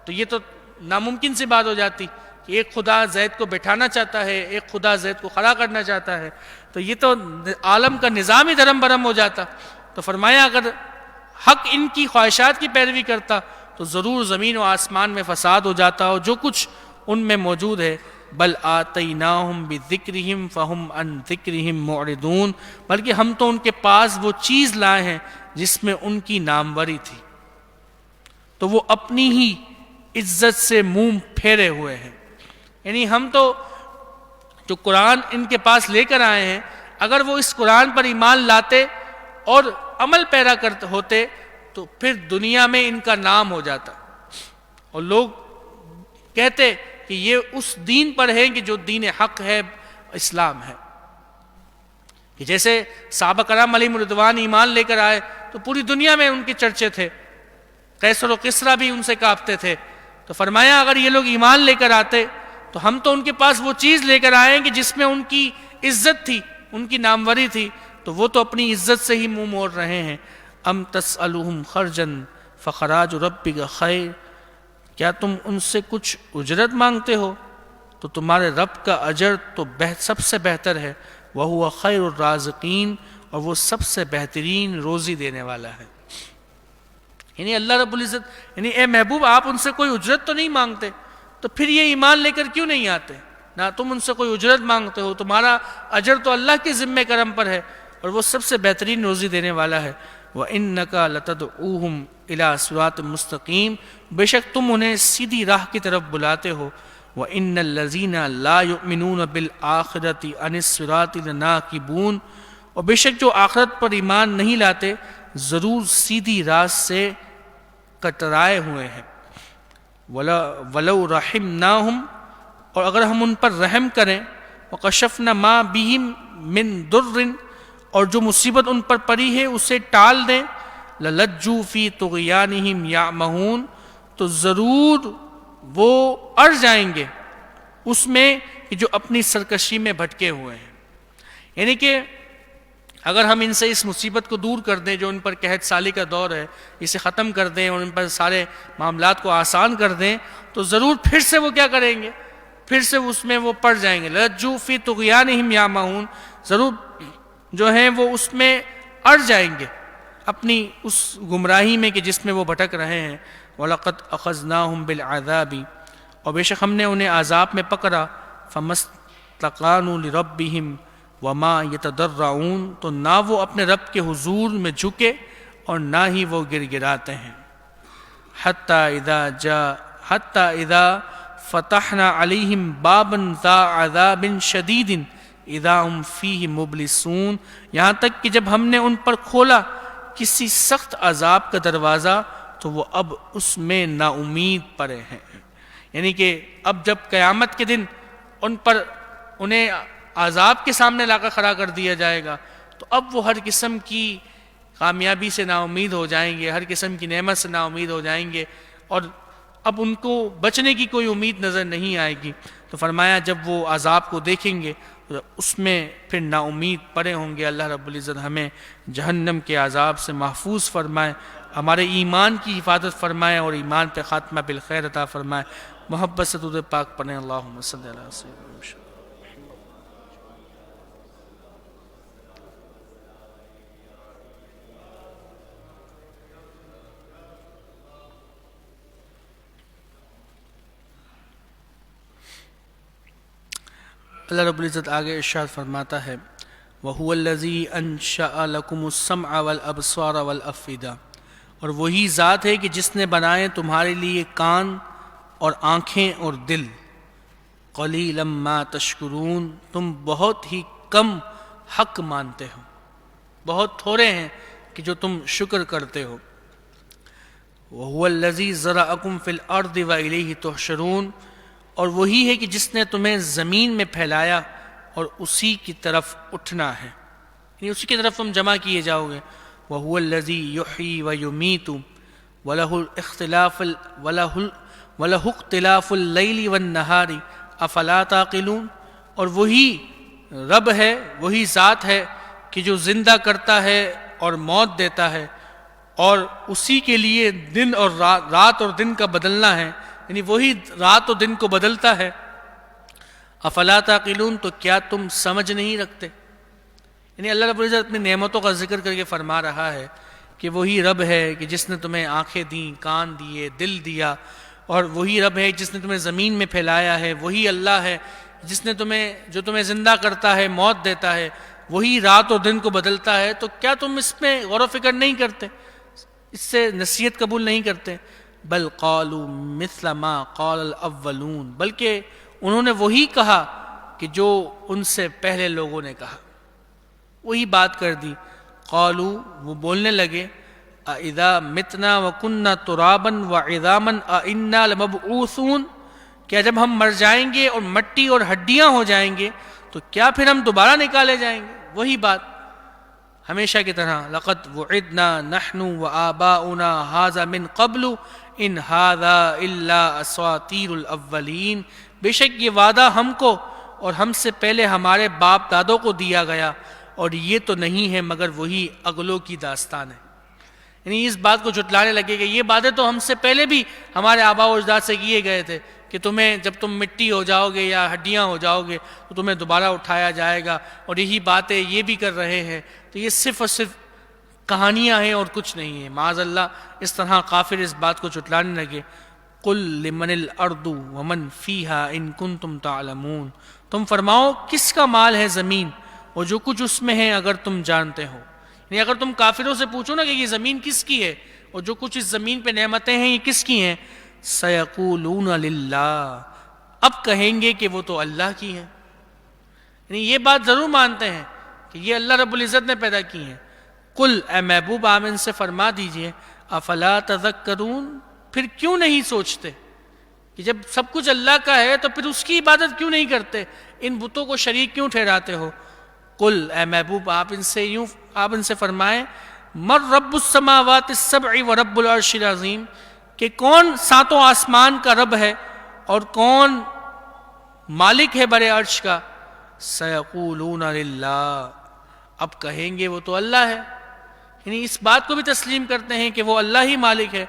تو یہ تو ناممکن سی بات ہو جاتی کہ ایک خدا زید کو بٹھانا چاہتا ہے، ایک خدا زید کو کھڑا کرنا چاہتا ہے، تو یہ تو عالم کا نظام ہی دھرم برم ہو جاتا۔ تو فرمایا اگر حق ان کی خواہشات کی پیروی کرتا تو ضرور زمین و آسمان میں فساد ہو جاتا، اور جو کچھ ان میں موجود ہے بل آتیناہم بذکرہم فہم عن ذکرہم معرضون، بلکہ ہم تو ان کے پاس وہ چیز لائے ہیں جس میں ان کی ناموری تھی، تو وہ اپنی ہی عزت سے منہ پھیرے ہوئے ہیں۔ یعنی ہم تو جو قرآن ان کے پاس لے کر آئے ہیں، اگر وہ اس قرآن پر ایمان لاتے اور عمل پیرا کرتے ہوتے تو پھر دنیا میں ان کا نام ہو جاتا، اور لوگ کہتے کہ یہ اس دین پر ہے کہ جو دین حق ہے، اسلام ہے۔ کہ جیسے صحابہ کرام علیہم رضوان ایمان لے کر آئے تو پوری دنیا میں ان کے چرچے تھے، قیصر و کسریٰ بھی ان سے کانپتے تھے، تو فرمایا اگر یہ لوگ ایمان لے کر آتے تو ہم تو ان کے پاس وہ چیز لے کر آئیں کہ جس میں ان کی عزت تھی، ان کی ناموری تھی، تو وہ تو اپنی عزت سے ہی منہ موڑ رہے ہیں۔ ام تسألہم خرجا فخراج ربک خیر، کیا تم ان سے کچھ اجرت مانگتے ہو تو تمہارے رب کا اجر تو سب سے بہتر ہے، وہو خیر الرازقین، اور وہ سب سے بہترین روزی دینے والا ہے۔ یعنی اللہ رب العزت، یعنی اے محبوب آپ ان سے کوئی اجرت تو نہیں مانگتے، تو پھر یہ ایمان لے کر کیوں نہیں آتے؟ نہ تم ان سے کوئی اجرت مانگتے ہو، تمہارا اجر تو اللہ کے ذمہ کرم پر ہے، اور وہ سب سے بہترین روزی دینے والا ہے۔ وَإِنَّكَ لَتَدْعُوهُمْ إِلَىٰ صِرَاطٍ مُسْتَقِيمٍ، بے شک تم انہیں سیدھی راہ کی طرف بلاتے ہو۔ وَإِنَّ الَّذِينَ لَا يُؤْمِنُونَ بِالْآخِرَةِ عَنِ الصِّرَاطِ لَنَاكِبُونَ، اور بے شک جو آخرت پر ایمان نہیں لاتے ضرور سیدھی راہ سے کٹرائے ہوئے ہیں۔ وَلَوْ رَحِمْنَاهُمْ، اور اگر ہم ان پر رحم کریں، وَكَشَفْنَا مَا بِهِمْ مِنْ ضُرٍّ، اور جو مصیبت ان پر پڑی ہے اسے ٹال دیں، لَلَجُّوا فِي طُغْيَانِهِمْ يَعْمَهُونَ، تو ضرور وہ اڑ جائیں گے اس میں کہ جو اپنی سرکشی میں بھٹکے ہوئے ہیں۔ یعنی کہ اگر ہم ان سے اس مصیبت کو دور کر دیں جو ان پر قحط سالی کا دور ہے، اسے ختم کر دیں اور ان پر سارے معاملات کو آسان کر دیں، تو ضرور پھر سے وہ کیا کریں گے، پھر سے اس میں وہ پڑ جائیں گے۔ لَلَجُّوا فِي طُغْيَانِهِمْ يَعْمَهُونَ، ضرور جو ہیں وہ اس میں اڑ جائیں گے اپنی اس گمراہی میں کہ جس میں وہ بھٹک رہے ہیں۔ وَلَقَدْ أَخَذْنَاهُمْ بِالْعَذَابِ، اور بے شک ہم نے انہیں عذاب میں پکڑا، فَمَسْتَقَانُوا لِرَبِّهِمْ وَمَا يَتَضَرَّعُونَ، تو نہ وہ اپنے رب کے حضور میں جھکے اور نہ ہی وہ گر گراتے ہیں۔ حَتَّى إِذَا فَتَحْنَا عَلَيْهِمْ بَابًا ذَا عَذَابٍ شَدِيدٍ اِذَا هُمْ فِيهِ مُبْلِسُونَ، یہاں تک کہ جب ہم نے ان پر کھولا کسی سخت عذاب کا دروازہ تو وہ اب اس میں نا امید پڑے ہیں۔ یعنی کہ اب جب قیامت کے دن ان پر انہیں عذاب کے سامنے لا کر کھڑا کر دیا جائے گا تو اب وہ ہر قسم کی کامیابی سے نا امید ہو جائیں گے، ہر قسم کی نعمت سے نا امید ہو جائیں گے، اور اب ان کو بچنے کی کوئی امید نظر نہیں آئے گی۔ تو فرمایا جب وہ عذاب کو دیکھیں گے اس میں پھر نا امید پڑے ہوں گے۔ اللہ رب العزت ہمیں جہنم کے عذاب سے محفوظ فرمائے، ہمارے ایمان کی حفاظت فرمائے اور ایمان پہ خاتمہ بالخیر عطا فرمائے۔ محبت سے درود پاک پڑھیں، اللہم صلی علی سیدنا محمد۔ اللہ رب العزت آگے ارشاد فرماتا ہے وَهُوَ الَّذِي أَنشَأَ لَكُمُ السَّمْعَ وَالْأَبْصَارَ وَالْأَفْئِدَةَ، اور وہی ذات ہے کہ جس نے بنائے تمہارے لیے کان اور آنکھیں اور دل۔ قَلِيلًا مَا تَشْكُرُونَ، تم بہت ہی کم حق مانتے ہو، بہت تھوڑے ہیں کہ جو تم شکر کرتے ہو۔ وَهُوَ الَّذِي زَرَعَكُمْ فِي الْأَرْضِ وَإِلَيْهِ تُحْشَرُونَ، اور وہی ہے کہ جس نے تمہیں زمین میں پھیلایا اور اسی کی طرف اٹھنا ہے، یعنی اسی کی طرف تم جمع کیے جاؤ گے۔ وَهُوَ الَّذِي يُحْيِي وَيُمِيتُ وَلَهُ اخْتِلَافُ اللَّيْلِ وَالنَّهَارِ أَفَلَا تَعْقِلُونَ، اور وہی رب ہے، وہی ذات ہے کہ جو زندہ کرتا ہے اور موت دیتا ہے، اور اسی کے لیے دن اور رات اور دن کا بدلنا ہے، یعنی وہی رات اور دن کو بدلتا ہے۔ افلا تعقلون، تو کیا تم سمجھ نہیں رکھتے؟ یعنی اللہ رب العزت اپنی نعمتوں کا ذکر کر کے فرما رہا ہے کہ وہی رب ہے کہ جس نے تمہیں آنکھیں دیں، کان دیے، دل دیا، اور وہی رب ہے جس نے تمہیں زمین میں پھیلایا ہے، وہی اللہ ہے جس نے جو تمہیں زندہ کرتا ہے، موت دیتا ہے، وہی رات اور دن کو بدلتا ہے۔ تو کیا تم اس میں غور و فکر نہیں کرتے، اس سے نصیحت قبول نہیں کرتے؟ بل قالوا مثل ما قال الاولون، بلکہ انہوں نے وہی کہا کہ جو ان سے پہلے لوگوں نے کہا، وہی بات کر دی۔ قالوا، وہ بولنے لگے، اذا متنا وکنا ترابا وعظاما ائنا لمبعوثون، کیا جب ہم مر جائیں گے اور مٹی اور ہڈیاں ہو جائیں گے تو کیا پھر ہم دوبارہ نکالے جائیں گے؟ وہی بات ہمیشہ کی طرح، لقد وعدنا نحن وآباؤنا هذا من قبل ان هذا الا اساطیر الاولین، بے شک یہ وعدہ ہم کو اور ہم سے پہلے ہمارے باپ دادوں کو دیا گیا، اور یہ تو نہیں ہے مگر وہی اگلوں کی داستان ہے۔ یعنی اس بات کو جھٹلانے لگے کہ یہ باتیں تو ہم سے پہلے بھی ہمارے آباء و اجداد سے کیے گئے تھے کہ تمہیں جب تم مٹی ہو جاؤ گے یا ہڈیاں ہو جاؤ گے تو تمہیں دوبارہ اٹھایا جائے گا، اور یہی باتیں یہ بھی کر رہے ہیں۔ تو یہ صرف اور صرف کہانیاں ہیں اور کچھ نہیں ہے۔ معاذ اللہ اس طرح کافر اس بات کو جھٹلانے لگے۔ قل لمن الارض ومن فیہا ان کنتم تعلمون، تم فرماؤ کس کا مال ہے زمین اور جو کچھ اس میں ہے اگر تم جانتے ہو۔ یعنی اگر تم کافروں سے پوچھو نا کہ یہ زمین کس کی ہے اور جو کچھ اس زمین پہ نعمتیں ہیں یہ کس کی ہیں، سیقولون للہ، اب کہیں گے کہ وہ تو اللہ کی ہیں۔ یعنی یہ بات ضرور مانتے ہیں کہ یہ اللہ رب العزت نے پیدا کی ہیں۔ قل، اے محبوب آپ ان سے فرما دیجئے، افلا تذکرون، پھر کیوں نہیں سوچتے کہ جب سب کچھ اللہ کا ہے تو پھر اس کی عبادت کیوں نہیں کرتے، ان بتوں کو شریک کیوں ٹھہراتے ہو؟ قل، اے محبوب آپ ان سے فرمائیں، من رب السماوات السبع ورب العرش العظیم، کہ کون ساتوں آسمان کا رب ہے اور کون مالک ہے بڑے عرش کا؟ سیقولون للہ، اب کہیں گے وہ تو اللہ ہے۔ یعنی اس بات کو بھی تسلیم کرتے ہیں کہ وہ اللہ ہی مالک ہے۔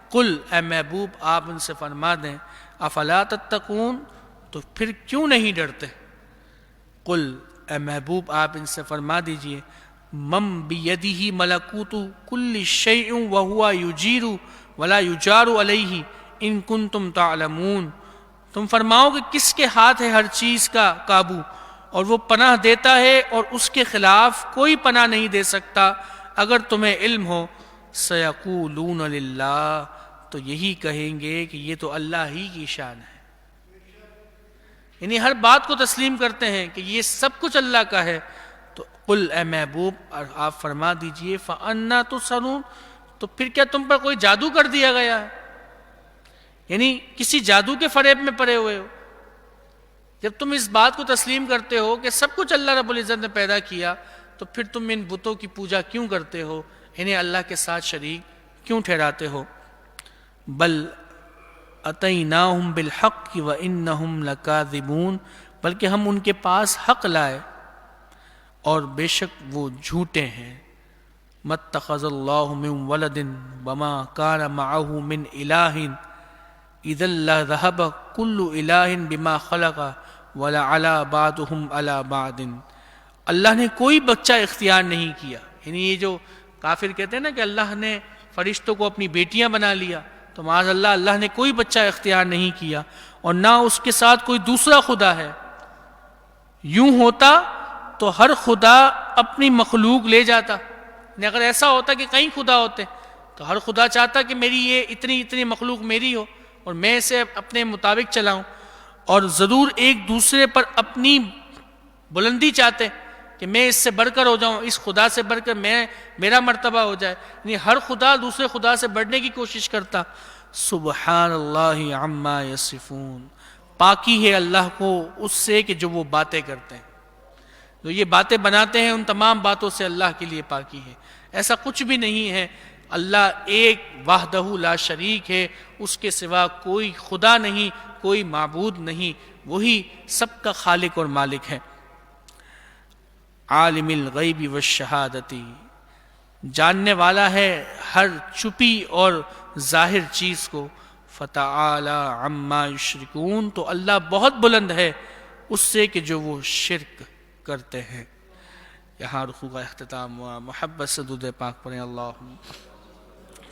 قل، اے محبوب آپ ان سے فرما دیں، افلا تتقون، تو پھر کیوں نہیں ڈرتے؟ قل، اے محبوب آپ ان سے فرما دیجئے، من بیدہ ملکوت کل شیء وہو یجیر ولا یجار علیہ ان کنتم تعلمون، تم فرماؤ کہ کس کے ہاتھ ہے ہر چیز کا قابو، اور وہ پناہ دیتا ہے اور اس کے خلاف کوئی پناہ نہیں دے سکتا اگر تمہیں علم ہو۔ سیقولون للہ، تو یہی کہیں گے کہ یہ تو اللہ ہی کی شان ہے۔ یعنی ہر بات کو تسلیم کرتے ہیں کہ یہ سب کچھ اللہ کا ہے۔ تو قل، اے محبوب آپ فرما دیجئے، فَأَنَّا تُسْحَرُونَ، تو پھر کیا تم پر کوئی جادو کر دیا گیا ہے؟ یعنی کسی جادو کے فریب میں پڑے ہوئے ہو؟ جب تم اس بات کو تسلیم کرتے ہو کہ سب کچھ اللہ رب العزت نے پیدا کیا، تو پھر تم ان بتوں کی پوجا کیوں کرتے ہو، انہیں اللہ کے ساتھ شریک کیوں ٹھہراتے ہو؟ بل اتیناہم بالحق وانہم لکاذبون، بلکہ ہم ان کے پاس حق لائے اور بے شک وہ جھوٹے ہیں۔ مَتَّخَذَ اللَّهُ مِن وَلَدٍ وَمَا كَانَ مَعَهُ مِنْ إِلَٰهٍ إِذًا لَذَهَبَ كُلُّ إِلَٰهٍ بِمَا خَلَقَ وَلَعَلَىٰ بَعْضُهُمْ عَلَىٰ بَعْضٍ، اللہ نے کوئی بچہ اختیار نہیں کیا۔ یعنی یہ جو کافر کہتے ہیں نا کہ اللہ نے فرشتوں کو اپنی بیٹیاں بنا لیا، تو معاذ اللہ اللہ نے کوئی بچہ اختیار نہیں کیا، اور نہ اس کے ساتھ کوئی دوسرا خدا ہے۔ یوں ہوتا تو ہر خدا اپنی مخلوق لے جاتا، یعنی اگر ایسا ہوتا کہ کئی خدا ہوتے تو ہر خدا چاہتا کہ میری یہ اتنی مخلوق میری ہو اور میں اسے اپنے مطابق چلاؤں، اور ضرور ایک دوسرے پر اپنی بلندی چاہتے کہ میں اس سے بڑھ کر ہو جاؤں، اس خدا سے بڑھ کر میرا مرتبہ ہو جائے، یعنی ہر خدا دوسرے خدا سے بڑھنے کی کوشش کرتا۔ سبحان اللہ عما یصفون، پاکی ہے اللہ کو اس سے کہ جو وہ باتیں کرتے ہیں، جو یہ باتیں بناتے ہیں ان تمام باتوں سے اللہ کے لیے پاکی ہے۔ ایسا کچھ بھی نہیں ہے، اللہ ایک وحدہ لا شریک ہے، اس کے سوا کوئی خدا نہیں، کوئی معبود نہیں، وہی سب کا خالق اور مالک ہے۔ عالم الغیب والشہادتی، جاننے والا ہے ہر چھپی اور ظاہر چیز کو۔ فتعالی عما یشرکون، تو اللہ بہت بلند ہے اس سے کہ جو وہ شرک کرتے ہیں۔ یہاں رکوع کا اختتام ہوا۔ محبت سے درود پاک پڑھیں، اللہم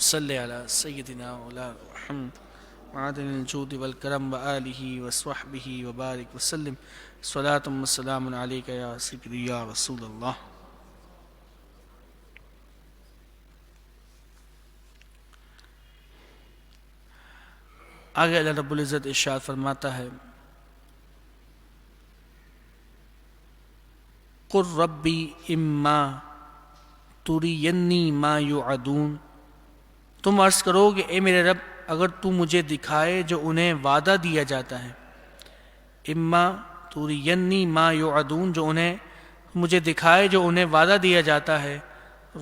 صلی علی سیدنا مولانا محمد معدن الجود والکرم وآلہ وصحبہ وبارک وسلم۔ صلاۃ و سلام علیک یا سیدی یا رسول اللہ۔ آگے اللہ رب العزت ارشاد فرماتا ہے، قل ربی اما ترینی ما یوعدون، تم عرض کرو کہ اے میرے رب اگر تو مجھے دکھائے جو انہیں وعدہ دیا جاتا ہے۔ اما ترینی ما یوعدون، جو انہیں مجھے دکھائے جو انہیں وعدہ دیا جاتا ہے۔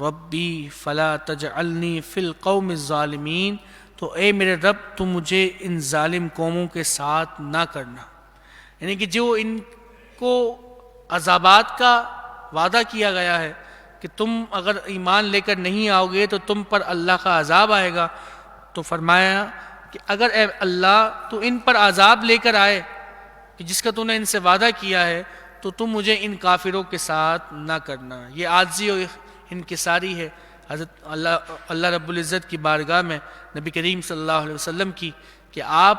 ربی فلا تجعلنی فی القوم الظالمین، تو اے میرے رب تو مجھے ان ظالم قوموں کے ساتھ نہ کرنا، یعنی کہ جو ان کو عذابات کا وعدہ کیا گیا ہے کہ تم اگر ایمان لے کر نہیں آؤ گے تو تم پر اللہ کا عذاب آئے گا، تو فرمایا کہ اگر اے اللہ تو ان پر عذاب لے کر آئے کہ جس کا تو نے ان سے وعدہ کیا ہے، تو تم مجھے ان کافروں کے ساتھ نہ کرنا۔ یہ عاجزی اور انکساری ہے حضرت اللہ رب العزت کی بارگاہ میں نبی کریم صلی اللہ علیہ وسلم کی، کہ آپ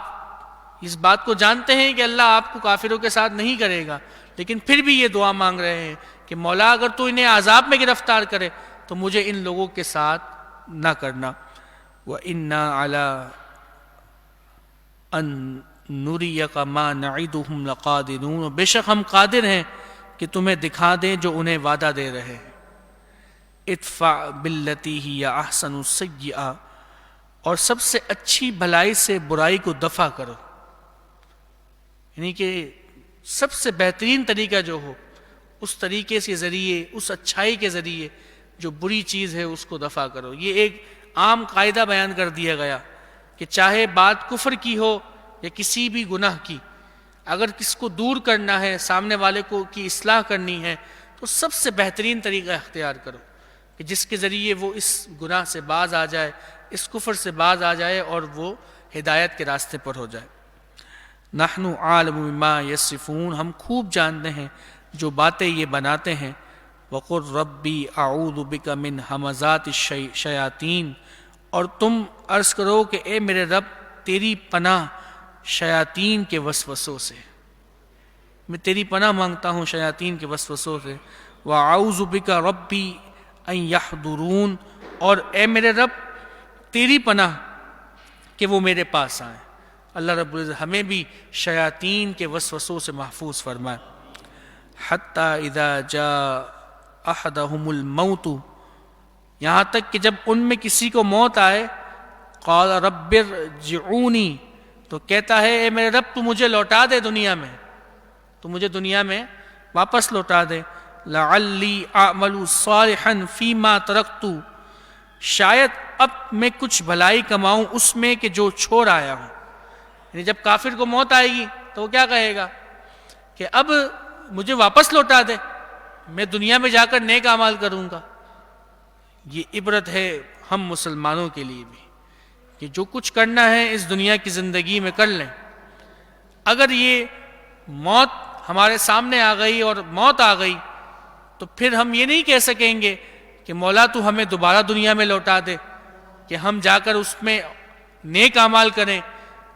اس بات کو جانتے ہیں کہ اللہ آپ کو کافروں کے ساتھ نہیں کرے گا، لیکن پھر بھی یہ دعا مانگ رہے ہیں کہ مولا اگر تو انہیں عذاب میں گرفتار کرے تو مجھے ان لوگوں کے ساتھ نہ کرنا۔ وَإِنَّا عَلَىٰ أَن نُرِيَكَ مَا نَعِدُهُمْ لَقَادِرُونَ، بے شک ہم قادر ہیں کہ تمہیں دکھا دیں جو انہیں وعدہ دے رہے ہیں۔ ادفع باللتی ہی احسن السیئہ، اور سب سے اچھی بھلائی سے برائی کو دفع کرو، یعنی کہ سب سے بہترین طریقہ جو ہو اس طریقے کے ذریعے، اس اچھائی کے ذریعے جو بری چیز ہے اس کو دفع کرو۔ یہ ایک عام قاعدہ بیان کر دیا گیا کہ چاہے بات کفر کی ہو یا کسی بھی گناہ کی، اگر کس کو دور کرنا ہے، سامنے والے کو کی اصلاح کرنی ہے، تو سب سے بہترین طریقہ اختیار کرو کہ جس کے ذریعے وہ اس گناہ سے باز آ جائے، اس کفر سے باز آ جائے اور وہ ہدایت کے راستے پر ہو جائے۔ نحن عالم بما یصفون، ہم خوب جانتے ہیں جو باتیں یہ بناتے ہیں۔ وقل ربی اعوذ بک من ہمزات الشیاطین، اور تم عرض کرو کہ اے میرے رب تیری پناہ شیاطین کے وسوسوں سے، میں تیری پناہ مانگتا ہوں شیاطین کے وسوسوں سے۔ واعوذ بک ربی ان یحضرون، اور اے میرے رب تیری پناہ کہ وہ میرے پاس آئیں۔ اللہ رب العزت ہمیں بھی شیاطین کے وسوسوں سے محفوظ فرمائے۔ حتی اذا جاء احدهم الموت، یہاں تک کہ جب ان میں کسی کو موت آئے، قال رب ارجعونی، تو کہتا ہے اے میرے رب تو مجھے لوٹا دے دنیا میں، تو مجھے دنیا میں واپس لوٹا دے۔ لعلی اعمل صالحا فیما ترکت، شاید اب میں کچھ بھلائی کماؤں اس میں کہ جو چھوڑ آیا ہوں۔ یعنی جب کافر کو موت آئے گی تو وہ کیا کہے گا کہ اب مجھے واپس لوٹا دے، میں دنیا میں جا کر نیک اعمال کروں گا۔ یہ عبرت ہے ہم مسلمانوں کے لیے بھی کہ جو کچھ کرنا ہے اس دنیا کی زندگی میں کر لیں۔ اگر یہ موت ہمارے سامنے آ گئی اور موت آ گئی تو پھر ہم یہ نہیں کہہ سکیں گے کہ مولا تو ہمیں دوبارہ دنیا میں لوٹا دے کہ ہم جا کر اس میں نیک اعمال کریں،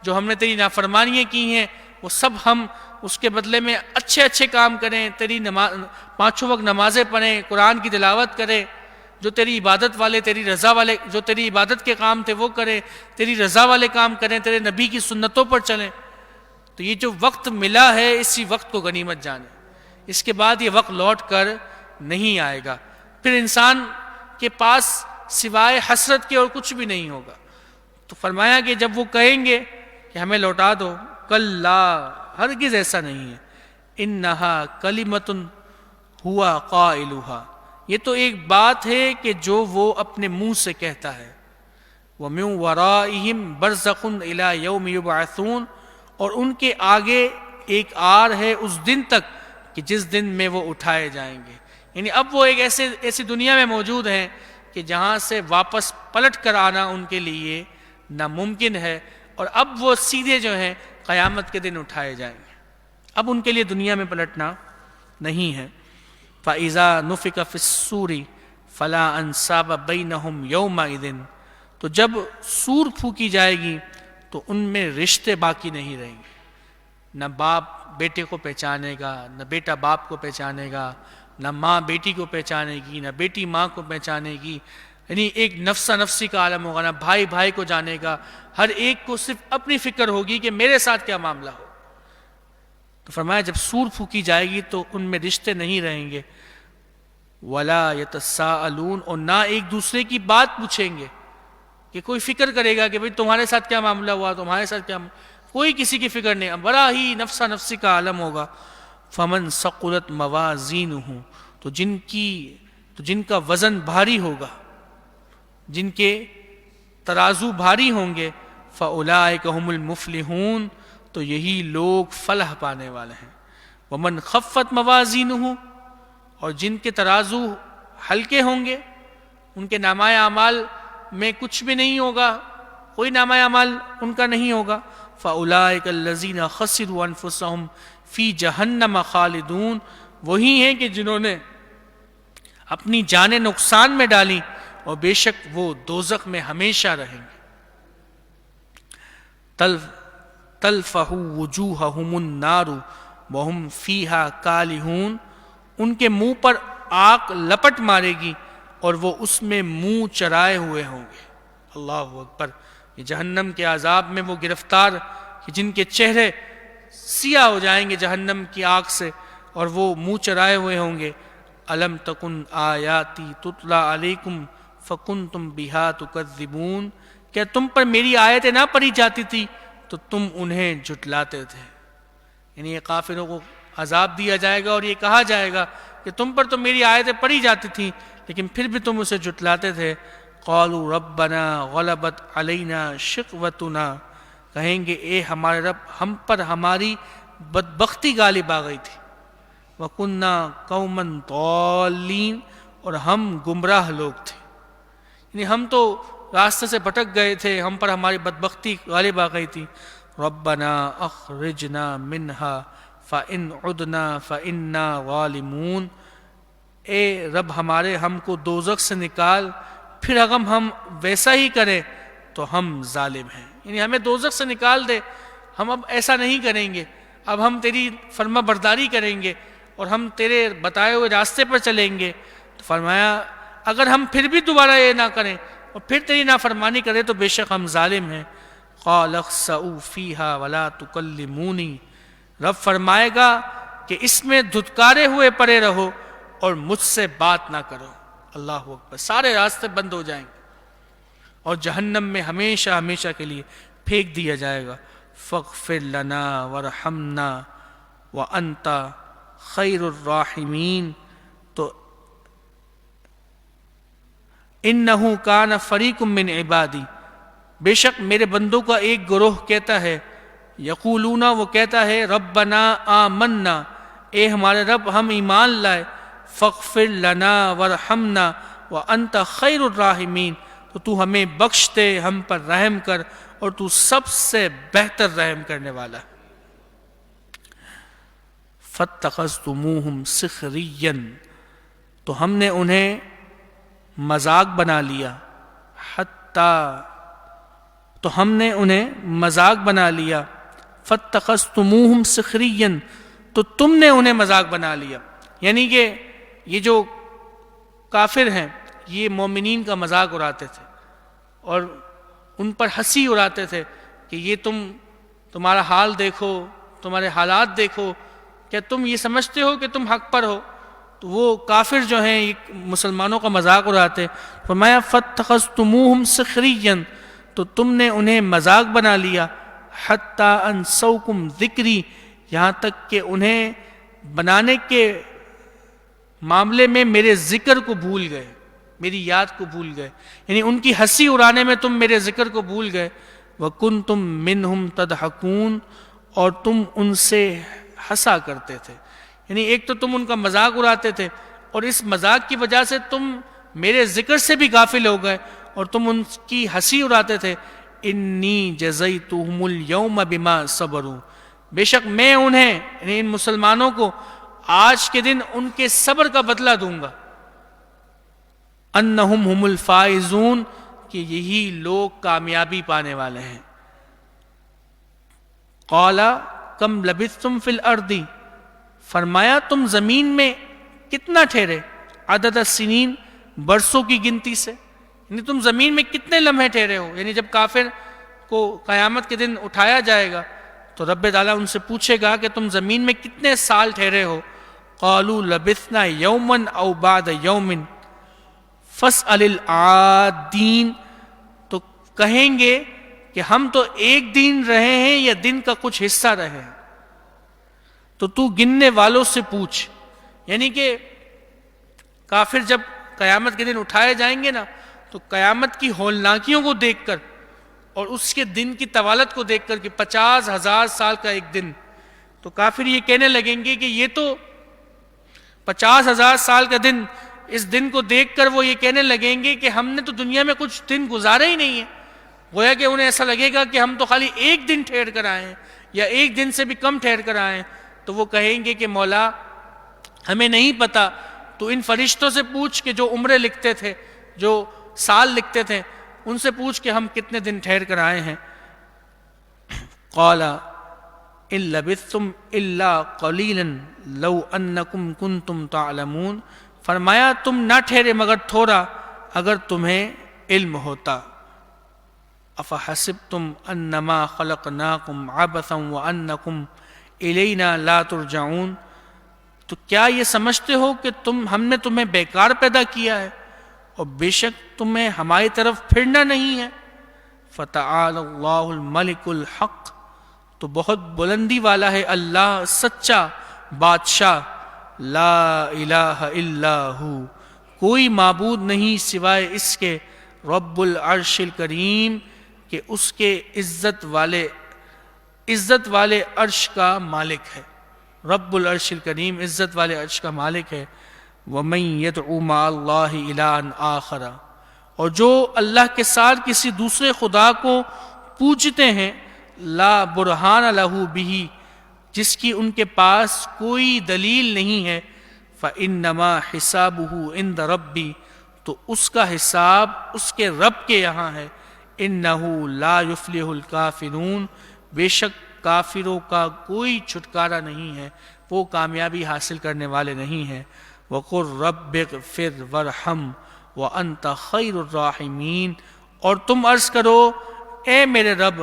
جو ہم نے تیری نافرمانیاں کی ہیں وہ سب ہم اس کے بدلے میں اچھے اچھے کام کریں، تیری پانچوں وقت نمازیں پڑھیں، قرآن کی تلاوت کریں، جو تیری عبادت والے، تیری رضا والے، جو تیری عبادت کے کام تھے وہ کریں، تیری رضا والے کام کریں، تیرے نبی کی سنتوں پر چلیں۔ تو یہ جو وقت ملا ہے اسی وقت کو غنیمت جانیں، اس کے بعد یہ وقت لوٹ کر نہیں آئے گا، پھر انسان کے پاس سوائے حسرت کے اور کچھ بھی نہیں ہوگا۔ تو فرمایا کہ جب وہ کہیں گے کہ ہمیں لوٹا دو، کلا، ہرگز ایسا نہیں ہے، انہا کلمۃ ہوا قائلھا، یہ تو ایک بات ہے کہ جو وہ اپنے منہ سے کہتا ہے۔ وَمِن وَرَائِهِمْ بَرْزَخٌ إِلَى يَوْمِ يُبْعَثُونَ، اور ان کے آگے ایک آر ہے اس دن تک کہ جس دن میں وہ اٹھائے جائیں گے۔ یعنی اب وہ ایک ایسی دنیا میں موجود ہیں کہ جہاں سے واپس پلٹ کر آنا ان کے لیے ناممکن ہے، اور اب وہ سیدھے جو ہیں قیامت کے دن اٹھائے جائیں گے، اب ان کے لیے دنیا میں پلٹنا نہیں ہے۔ فَإِذَا نُفِخَ فِي الصُّورِ فَلَا أَنْسَابَ بَيْنَهُمْ يَوْمَئِذٍ، تو جب سور پھونکی جائے گی تو ان میں رشتے باقی نہیں رہیں گے، نہ باپ بیٹے کو پہچانے گا، نہ بیٹا باپ کو پہچانے گا، نہ ماں بیٹی کو پہچانے گی، نہ بیٹی ماں کو پہچانے گی، یعنی ایک نفسا نفسی کا عالم ہوگا، نہ بھائی بھائی کو جانے گا، ہر ایک کو صرف اپنی فکر ہوگی کہ میرے ساتھ کیا معاملہ ہو۔ تو فرمایا جب سور پھونکی جائے گی تو ان میں رشتے نہیں رہیں گے، وَلَا يَتَسَاءَلُونَ، اور نہ ایک دوسرے کی بات پوچھیں گے، کہ کوئی فکر کرے گا کہ بھئی تمہارے ساتھ کیا معاملہ ہوا، تمہارے ساتھ کیا، کوئی کسی کی فکر نہیں، بڑا ہی نفسا نفسی کا عالم ہوگا۔ فَمَنْ ثَقُلَتْ مَوَازِينُهُ، تو جن کا وزن بھاری ہوگا، جن کے ترازو بھاری ہوں گے، فَأُولَٰئِكَ هُمُ الْمُفْلِحُونَ، تو یہی لوگ فلاح پانے والے ہیں۔ وَمَنْ خَفَّتْ مَوَازِينُهُ، اور جن کے ترازو ہلکے ہوں گے، ان کے نامہ اعمال میں کچھ بھی نہیں ہوگا، کوئی نامہ اعمال ان کا نہیں ہوگا، فَأُولَٰئِكَ الَّذِينَ خَسِرُوا أَنفُسَهُمْ فِي جَهَنَّمَ خَالِدُونَ، وہی ہیں کہ جنہوں نے اپنی جانیں نقصان میں ڈالی، اور بے شک وہ دوزخ میں ہمیشہ رہیں گے۔ تَلْفَحُ وُجُوهَهُمُ النَّارُ وَهُمْ فِيهَا كَالِحُونَ، ان کے منہ پر آگ لپٹ مارے گی اور وہ اس میں منہ چرائے ہوئے ہوں گے۔ اللہ اکبر، یہ جہنم کے عذاب میں وہ گرفتار کہ جن کے چہرے سیاہ ہو جائیں گے جہنم کی آگ سے، اور وہ منہ چرائے ہوئے ہوں گے۔ الم تکن آیاتی تتلی علیکم فکنتم بہا تکذبون، کیا تم پر میری آیتیں نہ پڑھی جاتی تھی تو تم انہیں جھٹلاتے تھے؟ یعنی یہ کافروں کو عذاب دیا جائے گا اور یہ کہا جائے گا کہ تم پر تو میری آیتیں پڑھی جاتی تھیں لیکن پھر بھی تم اسے جھٹلاتے تھے۔ قالوا ربنا غلبت علینا شقوتنا، کہیں گے اے ہمارے رب، ہم پر ہماری بدبختی غالب آ گئی تھی۔ وَكُنَّا قَوْمًا ضَالِّينَ، اور ہم گمراہ لوگ تھے، یعنی ہم تو راستے سے بھٹک گئے تھے، ہم پر ہماری بدبختی غالب آ گئی تھی۔ ربنا اخرجنا منہا فإن عدنا فإنا ظالمون، اے رب ہمارے، ہم کو دوزخ سے نکال، پھر اگر ہم ویسا ہی کریں تو ہم ظالم ہیں، یعنی ہمیں دوزخ سے نکال دے، ہم اب ایسا نہیں کریں گے، اب ہم تیری فرما برداری کریں گے اور ہم تیرے بتائے ہوئے راستے پر چلیں گے۔ تو فرمایا اگر ہم پھر بھی دوبارہ یہ نہ کریں اور پھر تیری نافرمانی کریں تو بے شک ہم ظالم ہیں۔ قال اخسؤوا فیہا ولا تکلمونی، رب فرمائے گا کہ اس میں دھتکارے ہوئے پڑے رہو اور مجھ سے بات نہ کرو۔ اللہ اکبر، سارے راستے بند ہو جائیں گے اور جہنم میں ہمیشہ ہمیشہ کے لیے پھینک دیا جائے گا۔ فاغفر لنا وارحمنا وانت خیر الراحمین، تو انہ کان فریق من عبادی، بے شک میرے بندوں کا ایک گروہ کہتا ہے، یقولون، وہ کہتا ہے، ربنا آمنا، اے ہمارے رب ہم ایمان لائے، فاغفر لنا وارحمنا وانت خیر الراحمین، تو تو ہمیں بخش دے، ہم پر رحم کر، اور تو سب سے بہتر رحم کرنے والا ہے۔ فاتخذتموہم سخریا، تو ہم نے انہیں مذاق بنا لیا، تو ہم نے انہیں مذاق بنا لیا، فاتخذتموہم سخریا، تو تم نے انہیں مذاق بنا لیا، یعنی کہ یہ جو کافر ہیں یہ مومنین کا مذاق اڑاتے تھے اور ان پر ہنسی اڑاتے تھے کہ یہ تمہارا حال دیکھو، تمہارے حالات دیکھو، کیا تم یہ سمجھتے ہو کہ تم حق پر ہو؟ تو وہ کافر جو ہیں یہ مسلمانوں کا مذاق اڑاتے۔ فرمایا فاتخذتموہم سخریا، تو تم نے انہیں مذاق بنا لیا، حتی انسوکم ذکری، یہاں تک کہ انہیں بنانے کے معاملے میں میرے ذکر کو بھول گئے، میری یاد کو بھول گئے، یعنی ان کی ہنسی اڑانے میں تم میرے ذکر کو بھول گئے۔ وَكُنْتُم مِّنْهُمْ تَضْحَكُونَ، اور تم ان سے ہنسا کرتے تھے، یعنی ایک تو تم ان کا مذاق اڑاتے تھے اور اس مذاق کی وجہ سے تم میرے ذکر سے بھی غافل ہو گئے اور تم ان کی ہنسی اڑاتے تھے. انی جزیتہم الیوم بما صبروا، بے شک میں انہیں یعنی ان مسلمانوں کو آج کے دن ان کے صبر کا بدلہ دوں گا. انہم ہم الفائزون، کہ یہی لوگ کامیابی پانے والے ہیں. قال کم لبثتم فی الارض، فرمایا تم زمین میں کتنا ٹھہرے. عدد السنین، برسوں کی گنتی سے، یعنی تم زمین میں کتنے لمحے ٹھہرے ہو. یعنی جب کافر کو قیامت کے دن اٹھایا جائے گا تو رب تعالیٰ ان سے پوچھے گا کہ تم زمین میں کتنے سال ٹھہرے ہو. قالوا لبثنا یوما او بعد یوم فاسأل العادین، تو کہیں گے کہ ہم تو ایک دن رہے ہیں یا دن کا کچھ حصہ رہے ہیں، تو گننے والوں سے پوچھ. یعنی کہ کافر جب قیامت کے دن اٹھائے جائیں گے نا تو قیامت کی ہولناکیوں کو دیکھ کر اور اس کے دن کی طوالت کو دیکھ کر کہ 50,000 سال کا ایک دن، تو کافر یہ کہنے لگیں گے کہ یہ تو 50,000 سال کا دن، اس دن کو دیکھ کر وہ یہ کہنے لگیں گے کہ ہم نے تو دنیا میں کچھ دن گزارے ہی نہیں ہیں. گویا کہ انہیں ایسا لگے گا کہ ہم تو خالی ایک دن ٹھہر کر آئے ہیں یا ایک دن سے بھی کم ٹھہر کر آئے ہیں. تو وہ کہیں گے کہ مولا ہمیں نہیں پتا، تو ان فرشتوں سے پوچھ کہ جو عمریں لکھتے تھے، جو سال لکھتے تھے، ان سے پوچھ کہ ہم کتنے دن ٹھہر کر آئے ہیں. قال ان لبثتم الا قلیلا لو انکم کنتم تعلمون، فرمایا تم نہ ٹھہرے مگر تھوڑا اگر تمہیں علم ہوتا. افحسبتم انما خلقناکم عبثا وانکم الینا لا ترجعون، تو کیا یہ سمجھتے ہو کہ ہم نے تمہیں بیکار پیدا کیا ہے اور بے شک تمہیں ہماری طرف پھرنا نہیں ہے. فتعال اللہ الملک الحق، تو بہت بلندی والا ہے اللہ سچا بادشاہ. لا الہ الا ہو، کوئی معبود نہیں سوائے اس کے. رب العرش الکریم، کہ اس کے عزت والے عرش کا مالک ہے. رب العرش الکریم عزت والے عرش کا مالک ہے. وَمَن يَدْعُ مَعَ اللَّهِ إِلَٰهًا آخَرَ، اور جو اللہ کے ساتھ کسی دوسرے خدا کو پوجتے ہیں، لا برہان لہ بہ، جس کی ان کے پاس کوئی دلیل نہیں ہے، فَإِنَّمَا حِسَابُهُ عِندَ رَبِّي، تو اس کا حساب اس کے رب کے یہاں ہے. إِنَّهُ لَا يُفْلِحُ الْكَافِرُونَ، بے شک کافروں کا کوئی چھٹکارا نہیں ہے، وہ کامیابی حاصل کرنے والے نہیں ہیں. وَقُلْ رَبِّ اغْفِرْ وَارْحَمْ وَأَنْتَ خَيْرُ الرَّاحِمِينَ، اور تم عرض کرو اے میرے رب،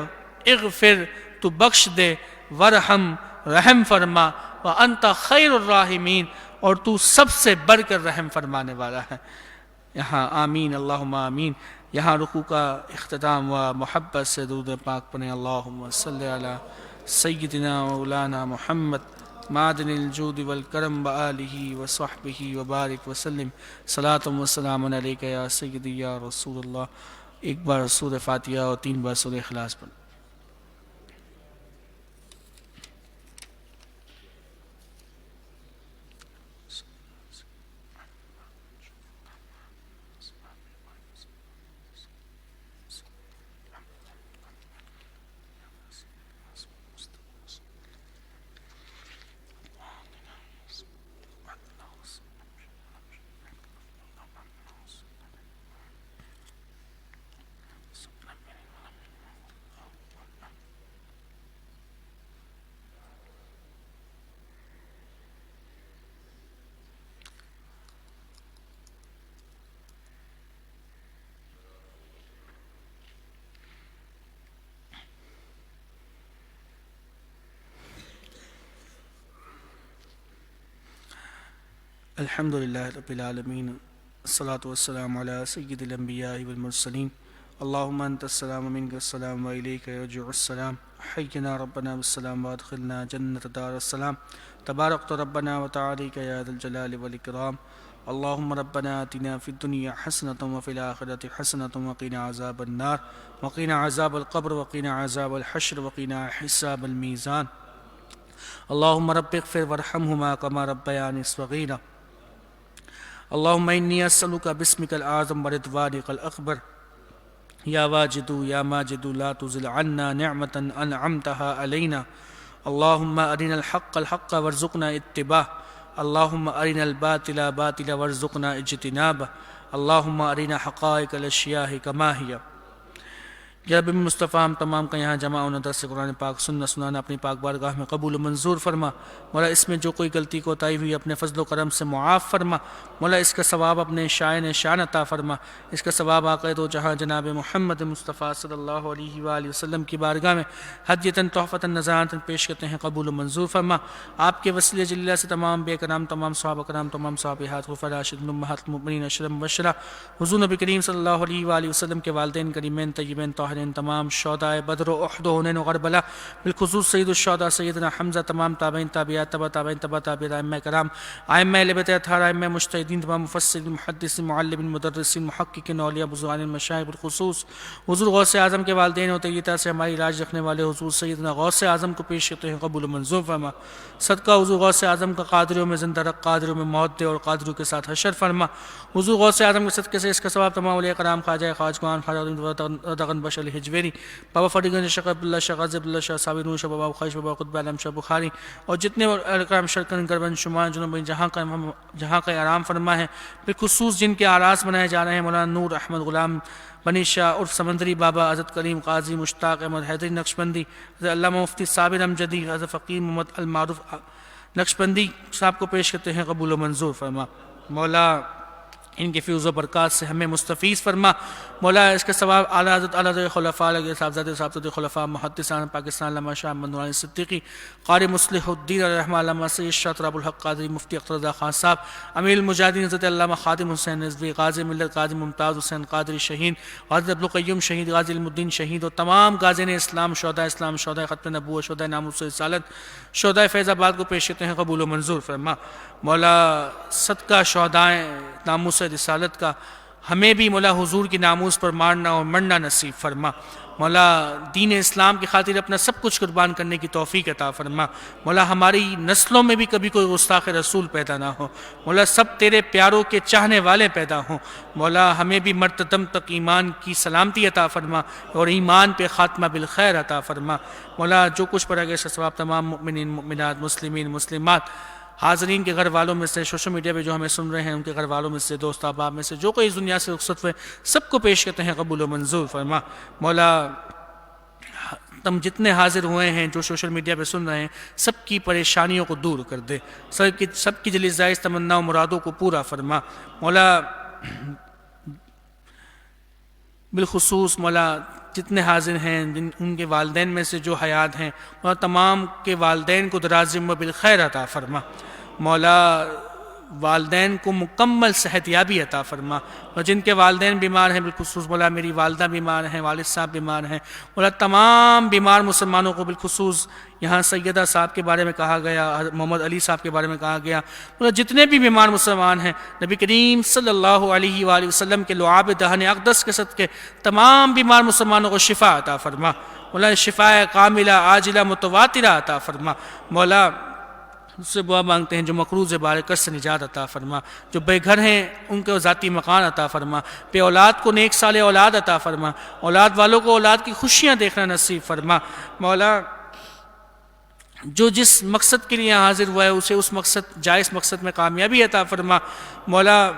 اغفر تو بخش دے، ورحم رحم فرما، وَأَنْتَ خَيْرُ الرَّاحِمِينَ، اور تو سب سے بڑھ کر رحم فرمانے والا ہے. یہاں آمین اللہم آمین. یہاں رکوع کا اختتام ہوا. محبت سے درود پاک پڑھیں. اللہم صلی علی سیدنا مولانا محمد معدن الجود والکرم بآلہ وصحبہ وبارک وسلم. صلاۃ و سلام علیکہ یا سیدی یا رسول اللہ. ایک بار سورہ فاتحہ اور 3 بار سورہ اخلاص پڑھیں. الحمد للہ رب العالمین، الصلاۃ والسلام علی سید الانبیاء والمرسلین. اللہم انت السلام ومنک السلام والیک یرجع السلام. حینا ربنا بالسلام وادخلنا جنت دار السلام. تبارکت ربنا وتعالیک یا ذا الجلال والاکرام. اللہم ربنا آتنا فی الدنیا حسنۃ وفی الآخرۃ حسنۃ وقنا عذاب النار وقنا عذاب القبر وقنا عذاب الحشر وقنا حساب المیزان. اللہم رب اغفر وارحمہما کما ربیانی صغیرا. اللهم إني أسألك باسمك الأعظم ورضوانك الأكبر يا واجد يا ماجد لا تزل عنا نعمة أنعمتها علينا. اللهم أرنا الحق الحق وارزقنا اتباعه. اللهم أرنا الباطل باطلا وارزقنا اجتنابه. اللهم أرنا حقائق الأشياء كما هي. یا رب مصطفیٰ ہم تمام کا یہاں جمع ہونا درس قرآن پاک سننا اپنی پاک بارگاہ میں قبول و منظور فرما. مولا اس میں جو کوئی غلطی کوتاہی ہوئی اپنے فضل و کرم سے معاف فرما. مولا اس کا ثواب اپنے شائن شان عطا فرما. اس کا ثواب آقا دو جہاں جناب محمد مصطفیٰ صلی اللہ علیہ وآلہ وسلم کی بارگاہ میں ہدیۃ تحفۃ نذرانۃ پیش کرتے ہیں، قبول و منظور فرما. آپ کے وسیلے جلیلہ سے تمام بے کرام، تمام صحابہ کرام، تمام صحابیات، خلفاء راشدین، امہات المؤمنین، اشرف مبشرہ حضور نبی کریم صلی اللہ علیہ وآلہ وسلم کے والدین کریمین طیبین طاہرین، تمام شہداء بدر و احد و حنین و کربلا، بالخصوص سید الشہداء سیدنا حمزہ، تمام تابعین، تابعات، تبع تابعین، تبع تابعین، ائمہ کرام، ائمہ اہل بیت اطہار، ائمہ مجتہدین، تمام مفسرین، محدثین، معلمین، مدرسین، محققین، اولیاء، بزرگان مشائخ، بالخصوص حضور غوث اعظم کے والدین و طیبہ سے ہماری راج رکھنے والے حضور سیدنا غوث اعظم کو پیش کرتے ہیں، قبول و منظور فرما. صدقہ حضور غوث اعظم کا قادریوں میں زندہ رکھ، قادریوں میں موت دے اور قادریوں کے ساتھ حشر فرما. حضور غوث اعظم کے صدقے سے اس کا ثواب تمام اولیاء کرام، خواجہ خواجگان، خواجہ دغن بش علی حجویری، بابا فرید گنج، شیخ عبداللہ، شیخ غازی عبداللہ شاہ صابر نور شاہ، بابا خواجہ، بابا قطب عالم شاہ بخاری اور جتنے کرام شرکن گربن شمار جنوب جہاں کا آرام فرما ہے، بالخصوص جن کے آراس بنائے جا رہے ہیں، مولانا نور احمد غلام بنی شاہ عرف سمندری بابا، حضرت کریم قاضی مشتاق احمد حیدری نقشبندی، حضرت علامہ مفتی صابر امجدی، حضرت فقیر محمد المعروف نقشبندی صاحب کو پیش کرتے ہیں، قبول و منظور فرما. مولا ان کے فیض و برکات سے ہمیں مستفیض فرما. مولا اس کے ثواب اعلیٰ حضرت اعلیٰ خلفاء علیہ صاحبزادے خلفاء محدثان پاکستان علامہ شاہ محمد نورانی صدیقی، قاری مصلح الدین علیہ رحمہ، علامہ سید شاہ تراب الحق قادری، مفتی اختر رضا خان صاحب، امیر المجاہدین حضرت علامہ خادم حسین نظوی، غازی ملت قاضی ممتاز حسین قادری شہید، حضرت عبدالقیوم شہید، غازی علم الدین شہید اور تمام غازین اسلام، شہداء ختم نبوت، شہداء ناموس و رسالت، شہداء فیض آباد کو پیش کرتے ہیں، قبول و منظور فرما. مولا صدقہ شہداء ناموس رسالت کا ہمیں بھی مولا حضور کی ناموس پر مارنا اور مرنا نصیب فرما. مولا دین اسلام کی خاطر اپنا سب کچھ قربان کرنے کی توفیق عطا فرما. مولا ہماری نسلوں میں بھی کبھی کوئی گستاخ رسول پیدا نہ ہو. مولا سب تیرے پیاروں کے چاہنے والے پیدا ہوں. مولا ہمیں بھی مرتدم تک ایمان کی سلامتی عطا فرما اور ایمان پہ خاتمہ بالخیر عطا فرما. مولا جو کچھ پڑھا گیا ثواب تمام مؤمنین، مؤمنات، مسلمین، مسلمات، حاضرین کے گھر والوں میں سے، سوشل میڈیا پہ جو ہمیں سن رہے ہیں ان کے گھر والوں میں سے، دوست احباب میں سے جو کوئی اس دنیا سے رخصت ہوئے، سب کو پیش کرتے ہیں، قبول و منظور فرما. مولا تم جتنے حاضر ہوئے ہیں جو سوشل میڈیا پہ سن رہے ہیں، سب کی پریشانیوں کو دور کر دے، سب کی جلیل جائز تمنا و مرادوں کو پورا فرما. مولا بالخصوص مولا جتنے حاضر ہیں ان کے والدین میں سے جو حیات ہیں، مولا تمام کے والدین کو دراز عمر بالخیر عطا فرما. مولا والدین کو مکمل صحت یابی عطا فرما. اور جن کے والدین بیمار ہیں، بالخصوص مولا میری والدہ بیمار ہیں، والد صاحب بیمار ہیں، مولا تمام بیمار مسلمانوں کو، بالخصوص یہاں سیدہ صاحب کے بارے میں کہا گیا، محمد علی صاحب کے بارے میں کہا گیا، مولا جتنے بھی بیمار مسلمان ہیں، نبی کریم صلی اللہ علیہ وآلہ وسلم کے لعاب دہن اقدس کے صدقے تمام بیمار مسلمانوں کو شفا عطا فرما. مولا شفا کاملہ عاجلہ متواترہ عطا فرما. مولا اس سے دعا مانگتے ہیں جو مقروض بارکت سے نجات عطا فرما، جو بے گھر ہیں ان کو ذاتی مکان عطا فرما، بے اولاد کو نیک سال اولاد عطا فرما، اولاد والوں کو اولاد کی خوشیاں دیکھنا نصیب فرما. مولا جو جس مقصد کے لیے حاضر ہوا ہے اسے اس مقصد، جائز مقصد میں کامیابی عطا فرما. مولا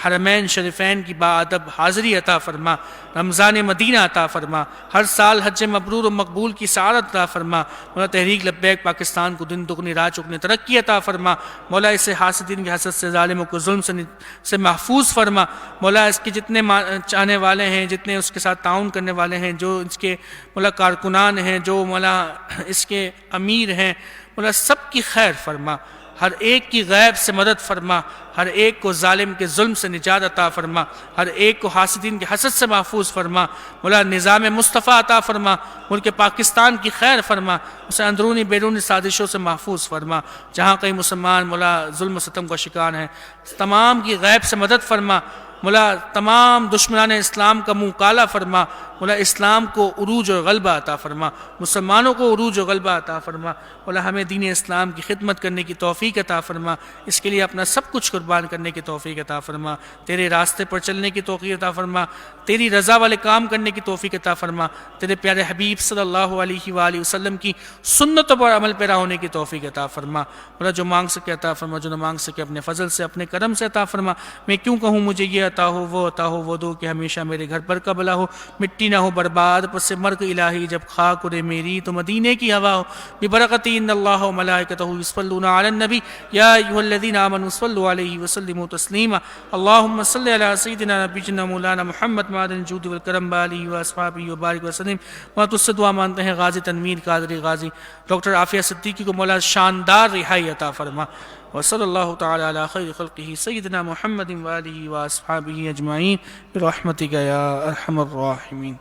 حرمین شریفین کی باادب حاضری عطا فرما، رمضان مدینہ عطا فرما، ہر سال حج مبرور و مقبول کی سعادت عطا فرما. مولا تحریک لبیک پاکستان کو دن دگنی رات چگنی ترقی عطا فرما. مولا اسے حاسدین کی حسد سے، ظالموں کو ظلم سے محفوظ فرما. مولا اس کے جتنے چاہنے والے ہیں، جتنے اس کے ساتھ تعاون کرنے والے ہیں، جو اس کے مولا کارکنان ہیں، جو مولا اس کے امیر ہیں، مولا سب کی خیر فرما، ہر ایک کی غیب سے مدد فرما، ہر ایک کو ظالم کے ظلم سے نجات عطا فرما، ہر ایک کو حاسدین کے حسد سے محفوظ فرما. مولا نظام مصطفیٰ عطا فرما، ملک پاکستان کی خیر فرما، اسے اندرونی بیرونی سازشوں سے محفوظ فرما. جہاں کئی مسلمان مولا ظلم و ستم کا شکار ہیں، تمام کی غیب سے مدد فرما. مولا تمام دشمنان اسلام کا منہ کالا فرما. مولا اسلام کو عروج اور غلبہ عطا فرما، مسلمانوں کو عروج اور غلبہ عطا فرما، مولا ہمیں دین اسلام کی خدمت کرنے کی توفیق عطا فرما، اس کے لیے اپنا سب کچھ قربان کرنے کی توفیق عطا فرما، تیرے راستے پر چلنے کی توفیق عطا فرما، تیری رضا والے کام کرنے کی توفیق عطا فرما، تیرے پیارے حبیب صلی اللہ علیہ وآلہ وسلم کی سنتوں پر عمل پیرا ہونے کی توفیق عطا فرما، مولا جو مانگ سکے عطا فرما، جو نہ مانگ سکے اپنے فضل سے اپنے کرم سے عطا فرما۔ میں کیوں کہوں مجھے یہ عطا ہو وہ عطا ہو، وہ دو کہ ہمیشہ میرے گھر پر قبلہ ہو، مٹی نہ ہو برباد پس سے مرگ الہی، جب خاک اڑے میری تو مدینے کی ہوا ہو، ببرکت ان اللہ و ملائکتہ یصلون علی النبی یا ایھا الذین آمنوا صلوا علیہ وسلموا تسلیما، اللہم صل علی سیدنا نبینا مولانا محمد معدن الجود والکرم بآلہ واصحابہ وبارک وسلم۔ مولا تجھ سے دعا مانتے ہیں غازی تنویر قادری غازی ڈاکٹر عافیہ صدیقی کو مولا شاندار رہائی عطا فرما، وصلی اللہ تعالی علی خیر خلقہ سیدنا محمد وآلہ واصحابہ اجمعین برحمتک یا ارحم الراحمین۔